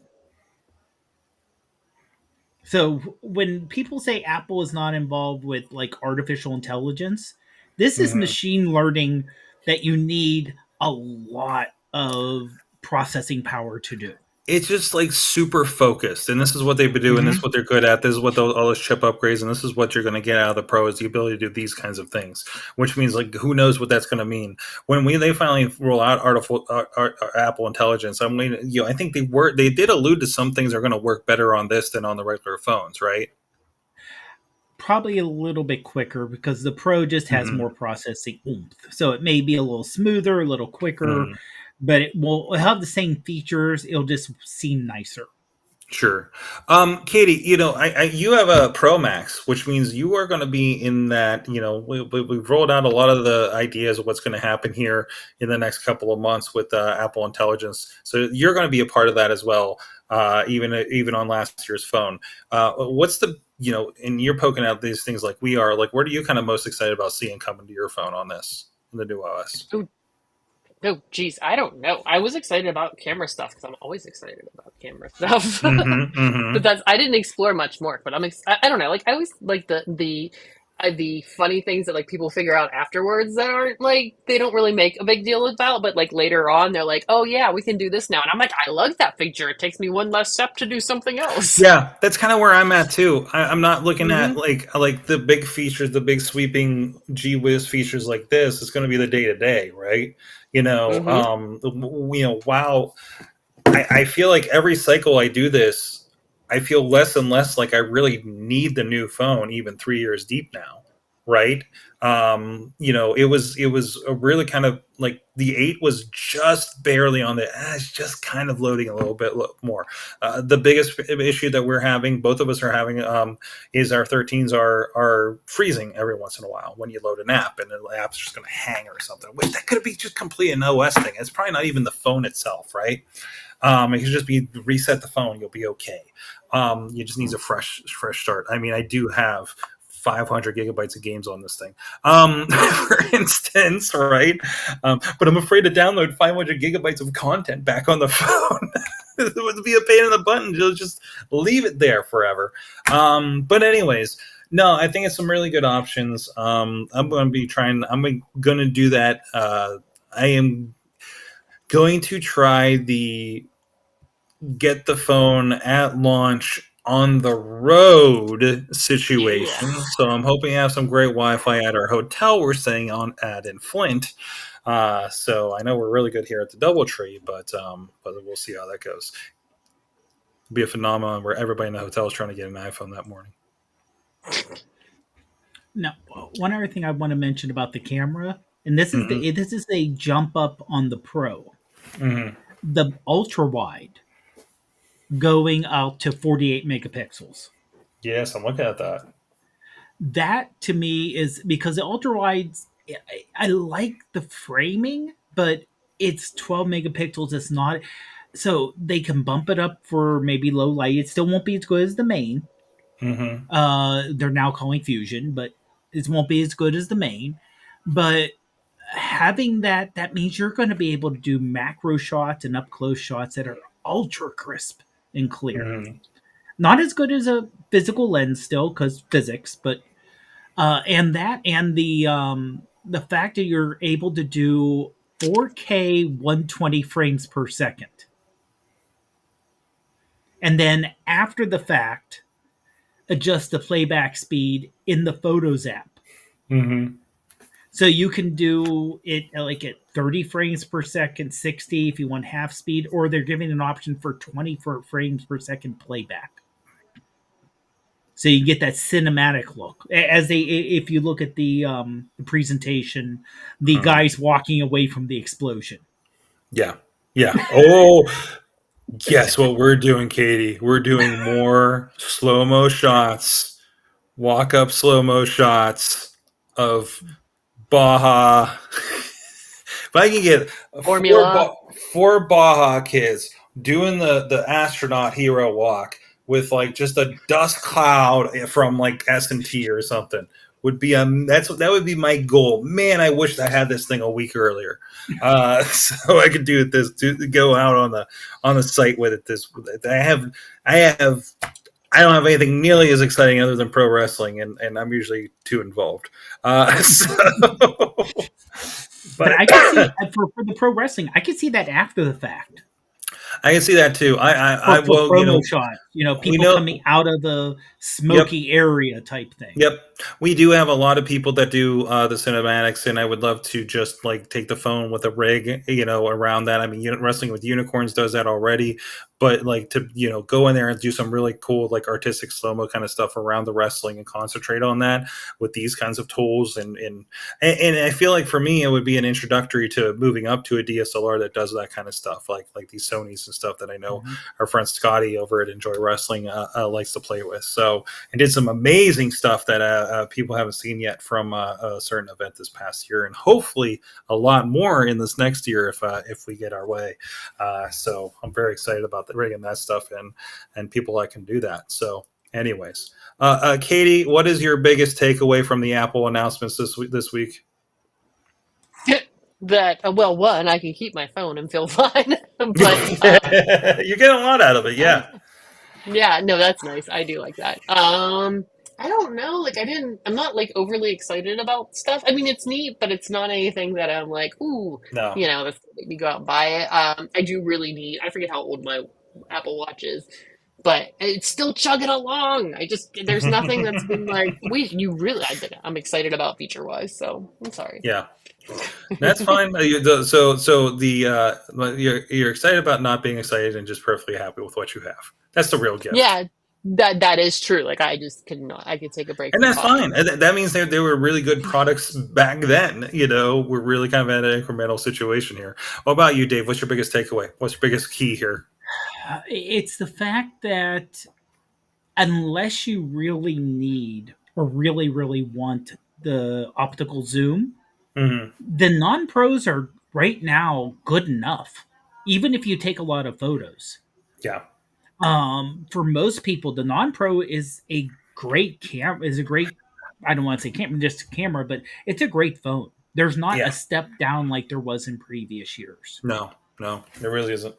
So when people say Apple is not involved with like artificial intelligence, this is Mhm. machine learning that you need a lot of processing power to do. It's just like super focused, and this is what they've been doing. This is Mm-hmm. what they're good at. This is what all those chip upgrades, and this is what you're going to get out of the Pro is the ability to do these kinds of things. Which means like who knows what that's going to mean when they finally roll out Apple Intelligence. I mean, I think they did allude to some things are going to work better on this than on the regular phones, right? Probably a little bit quicker because the Pro just has Mm-hmm. more processing oomph. So it may be a little smoother, a little quicker, Mm-hmm. but it'll have the same features. It'll just seem nicer. Sure. Katie, you have a Pro Max, which means you are going to be in that, we've rolled out a lot of the ideas of what's going to happen here in the next couple of months with Apple Intelligence. So you're going to be a part of that as well, even on last year's phone. What's and you're poking out these things like we are, like, what are you kind of most excited about seeing coming to your phone on this, in the new OS? Oh, geez, I don't know. I was excited about camera stuff because I'm always excited about camera stuff. Mm-hmm, But mm-hmm. I didn't explore much more. But I don't know. Like I always like the funny things that like people figure out afterwards that aren't like they don't really make a big deal about, but like later on they're like, oh yeah, we can do this now, and I'm like, I love that feature. It takes me one less step to do something else. Yeah, that's kind of where I'm at too. I'm not looking at Hmm. like the big features, the big sweeping gee whiz features like this. It's going to be the day to day, right? Hmm. Wow. I feel like every cycle I do this, I feel less and less like I really need the new phone, even 3 years deep now, right? It was a really kind of like the 8 was just barely on the edge, just kind of loading a little bit more. The biggest issue that we're having, both of us are having, is our 13s are freezing every once in a while when you load an app, and the app's just going to hang or something. Wait, that could be just complete an OS thing. It's probably not even the phone itself, right? It can just be reset the phone. You'll be okay. You just need a fresh start. I mean, I do have 500 gigabytes of games on this thing, for instance, right? But I'm afraid to download 500 gigabytes of content back on the phone. It would be a pain in the button. You'll just leave it there forever. But anyways, no, I think it's some really good options. I'm going to be trying. I'm going to do that. I am going to try the get the phone at launch on the road Yeah. situation. So I'm hoping to have some great Wi-Fi at our hotel we're staying on at in Flint. So I know we're really good here at the DoubleTree, but we'll see how that goes. It'll be a phenomenon where everybody in the hotel is trying to get an iPhone that morning. Now, one other thing I want to mention about the camera, and Mm-hmm. this is a jump up on the Pro, Mm-hmm. the ultra wide going out to 48 megapixels. Yes, I'm looking at that. That to me is because the ultra wides, I like the framing, but it's 12 megapixels. It's not, so they can bump it up for maybe low light. It still won't be as good as the main. Mm-hmm. They're now calling Fusion, but it won't be as good as the main. But having that means you're going to be able to do macro shots and up close shots that are ultra crisp and clear. Mhm. Not as good as a physical lens still, because physics, but and the fact that you're able to do 4K 120 frames per second, and then after the fact, adjust the playback speed in the Photos app. Mhm. So you can do it like at 30 frames per second, 60 if you want half speed, or they're giving an option for 20 frames per second playback. So you get that cinematic look. As they, if you look at the presentation, the Mhm. guys walking away from the explosion. Yeah. Yeah. Oh, guess what we're doing, Katie? We're doing more slow-mo shots, walk-up slow-mo shots of Baja. If I can get Formula. four Baja kids doing the astronaut hero walk with like just a dust cloud from like S&T or something would be that would be my goal. Man, I wish I had this thing a week earlier, so I could do it go out on the site with it. I don't have anything nearly as exciting other than pro wrestling, and I'm usually too involved. So, But but I could see for the pro wrestling, I could see that after the fact. I can see that too. I For will, promo shots, we people know. coming out of the Yep. smoky area type thing. Yep. We do have a lot of people that do the cinematics, and I would love to just like take the phone with a rig, around that. I mean, Wrestling with Unicorns does that already, but like to, go in there and do some really cool, like artistic slow mo kind of stuff around the wrestling and concentrate on that with these kinds of tools. And I feel like for me, it would be an introductory to moving up to a DSLR that does that kind of stuff, like these Sonys and stuff that I know our friend Scotty over at Enjoy Wrestling likes to play with. So, and did some amazing stuff that people haven't seen yet from a certain event this past year, and hopefully a lot more in this next year if we get our way. So I'm very excited about rigging that stuff and people that can do that. So, anyways, Katie, what is your biggest takeaway from the Apple announcements this week? That well, one, I can keep my phone and feel fine, but You're getting a lot out of it, yeah. yeah, no, that's nice. I do like that. I don't know, like I'm not like overly excited about stuff. I mean, it's neat, but it's not anything that I'm like, ooh, No. that's gonna make me go out and buy it. I do really need. I forget how old my Apple Watch is, but it's still chugging along. There's nothing that's been like, wait, you really? I'm excited about feature wise, so I'm sorry. Yeah. That's fine. You're excited about not being excited and just perfectly happy with what you have. That's the real gift, Yeah, that is true. Like I could take a break and from that's talking. fine. And that means there were really good products back then. We're really kind of at an incremental situation here. What about you, Dave? What's your biggest takeaway? What's your biggest key here? It's the fact that unless you really need or really, really want the optical zoom, Mm-hmm. the non pros are right now good enough, even if you take a lot of photos. Yeah, For most people, the non pro is a great camera, is a great, I don't want to say camera, just a camera, but it's a great phone. There's not yeah. a step down like there was in previous years. No, there really isn't.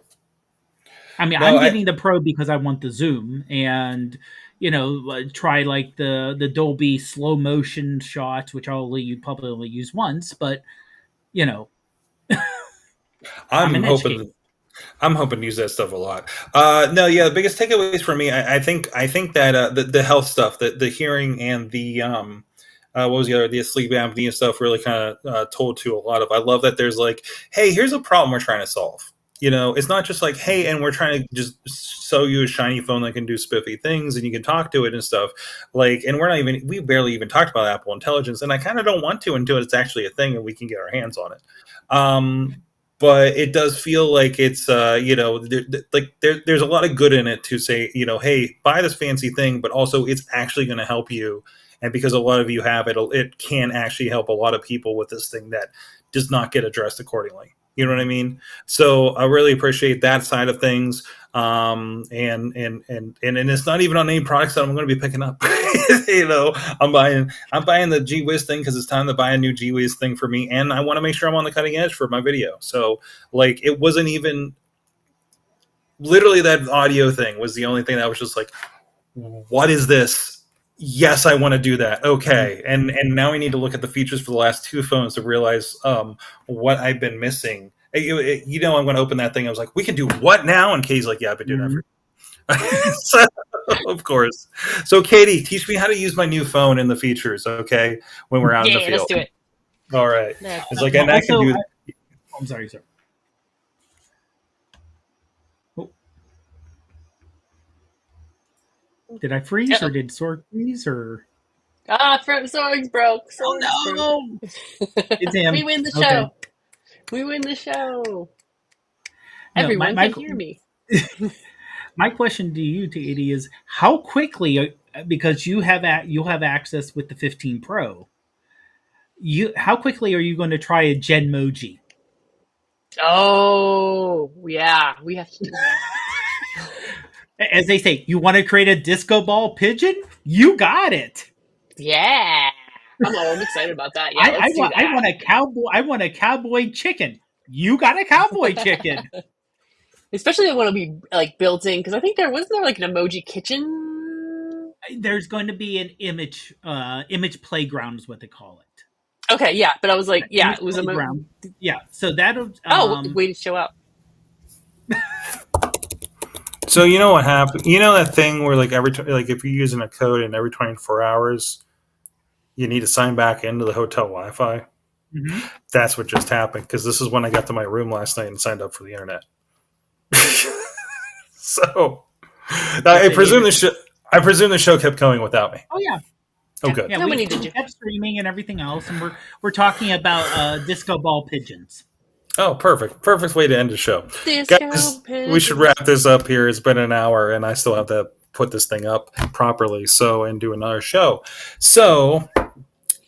I mean, No, I'm getting the Pro because I want the zoom and try like the Dolby slow motion shots, which you probably only use once, but you know, I'm I'm an edge case. hoping. I'm hoping to use that stuff a lot. No, yeah, the biggest takeaways for me, I think that the health stuff, the hearing and the what was the other, the sleep apnea stuff, really kind of told to a lot of. I love that there's like, hey, here's a problem we're trying to solve. It's not just like, hey, and we're trying to just sell you a shiny phone that can do spiffy things and you can talk to it and stuff. Like, and we barely even talked about Apple Intelligence, and I kind of don't want to until it's actually a thing and we can get our hands on it. But it does feel like it's there's a lot of good in it to say, hey, buy this fancy thing, but also it's actually going to help you, and because a lot of you have it, it can actually help a lot of people with this thing that does not get addressed accordingly. You know what I mean? So I really appreciate that side of things. And it's not even on any products that I'm going to be picking up. I'm buying the G Wiz thing because it's time to buy a new G Wiz thing for me, and I want to make sure I'm on the cutting edge for my video. So like, it wasn't even literally that audio thing was the only thing that was just like, what is this? Yes, I want to do that. Okay, and now we need to look at the features for the last two phones to realize what I've been missing. I'm going to open that thing. I was like, we can do what now? And Katie's like, yeah, I've been doing that for. So, of course. So, Katie, teach me how to use my new phone and the features. Okay, when we're out in the field. Let's do it. All right. Let's It's like, and I can do. I'm sorry, sir. Did I freeze or did Sorg freeze or? Sorg's broke. No! It's him. We win the show. Okay. We win the show. Everyone can hear me. My question to you, Katie, is how quickly, because you'll have access with the 15 Pro, how quickly are you going to try a Genmoji? Oh, yeah. We have to do that. As they say, you want to create a disco ball pigeon? You got it. Yeah. I'm excited about that. Yeah, I want a cowboy chicken. You got a cowboy chicken. Especially the one will be like built in, because I think wasn't there like an emoji kitchen? There's going to be an image playground is what they call it. Okay, yeah, but I was like, yeah, it was a playground. Yeah, so that'll. Way to show up. So you know what happened? You know that thing where like if you're using a code and every 24 hours you need to sign back into the hotel Wi-Fi. Mm-hmm. That's what just happened, because this is when I got to my room last night and signed up for the internet. So I presume the show kept going without me. Oh yeah. Oh good. Yeah, we kept streaming and everything else, and we're talking about disco ball pigeons. Oh, perfect way to end the show. Guys, we should wrap this up here. It's been an hour, and I still have to put this thing up properly, and do another show. So,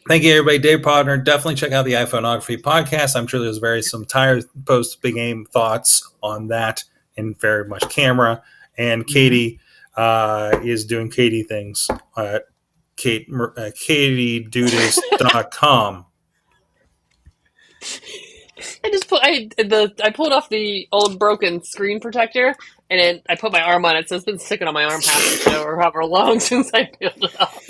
thank you, everybody. Dave Podner. Definitely check out the iPhoneography podcast. I'm sure there's some tire post big game thoughts on that, and very much camera. And Katie is doing Katie things at katiedudas.com. I pulled off the old broken screen protector, and I put my arm on it, so it's been sticking on my arm half the show, or however long since I peeled it off.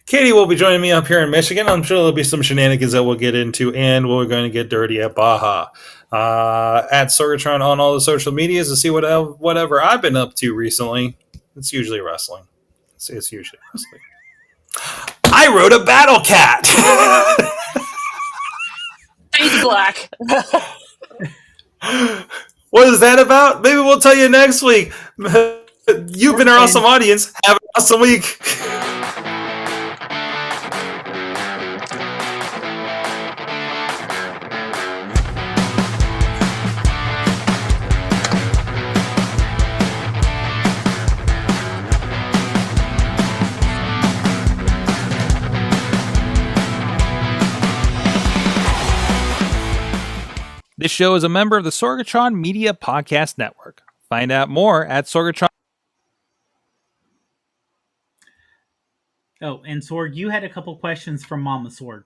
Katie will be joining me up here in Michigan. I'm sure there'll be some shenanigans that we'll get into, and we're going to get dirty at Baja. At Sorgatron on all the social medias to see whatever I've been up to recently. It's usually wrestling. It's usually wrestling. I wrote a Battle Cat! Fade black. What is that about? Maybe we'll tell you next week. You've been our awesome audience. Have an awesome week. This show is a member of the Sorgatron Media Podcast Network. Find out more at Sorgatron. Oh, and Sorg, you had a couple questions from Mama Sorg.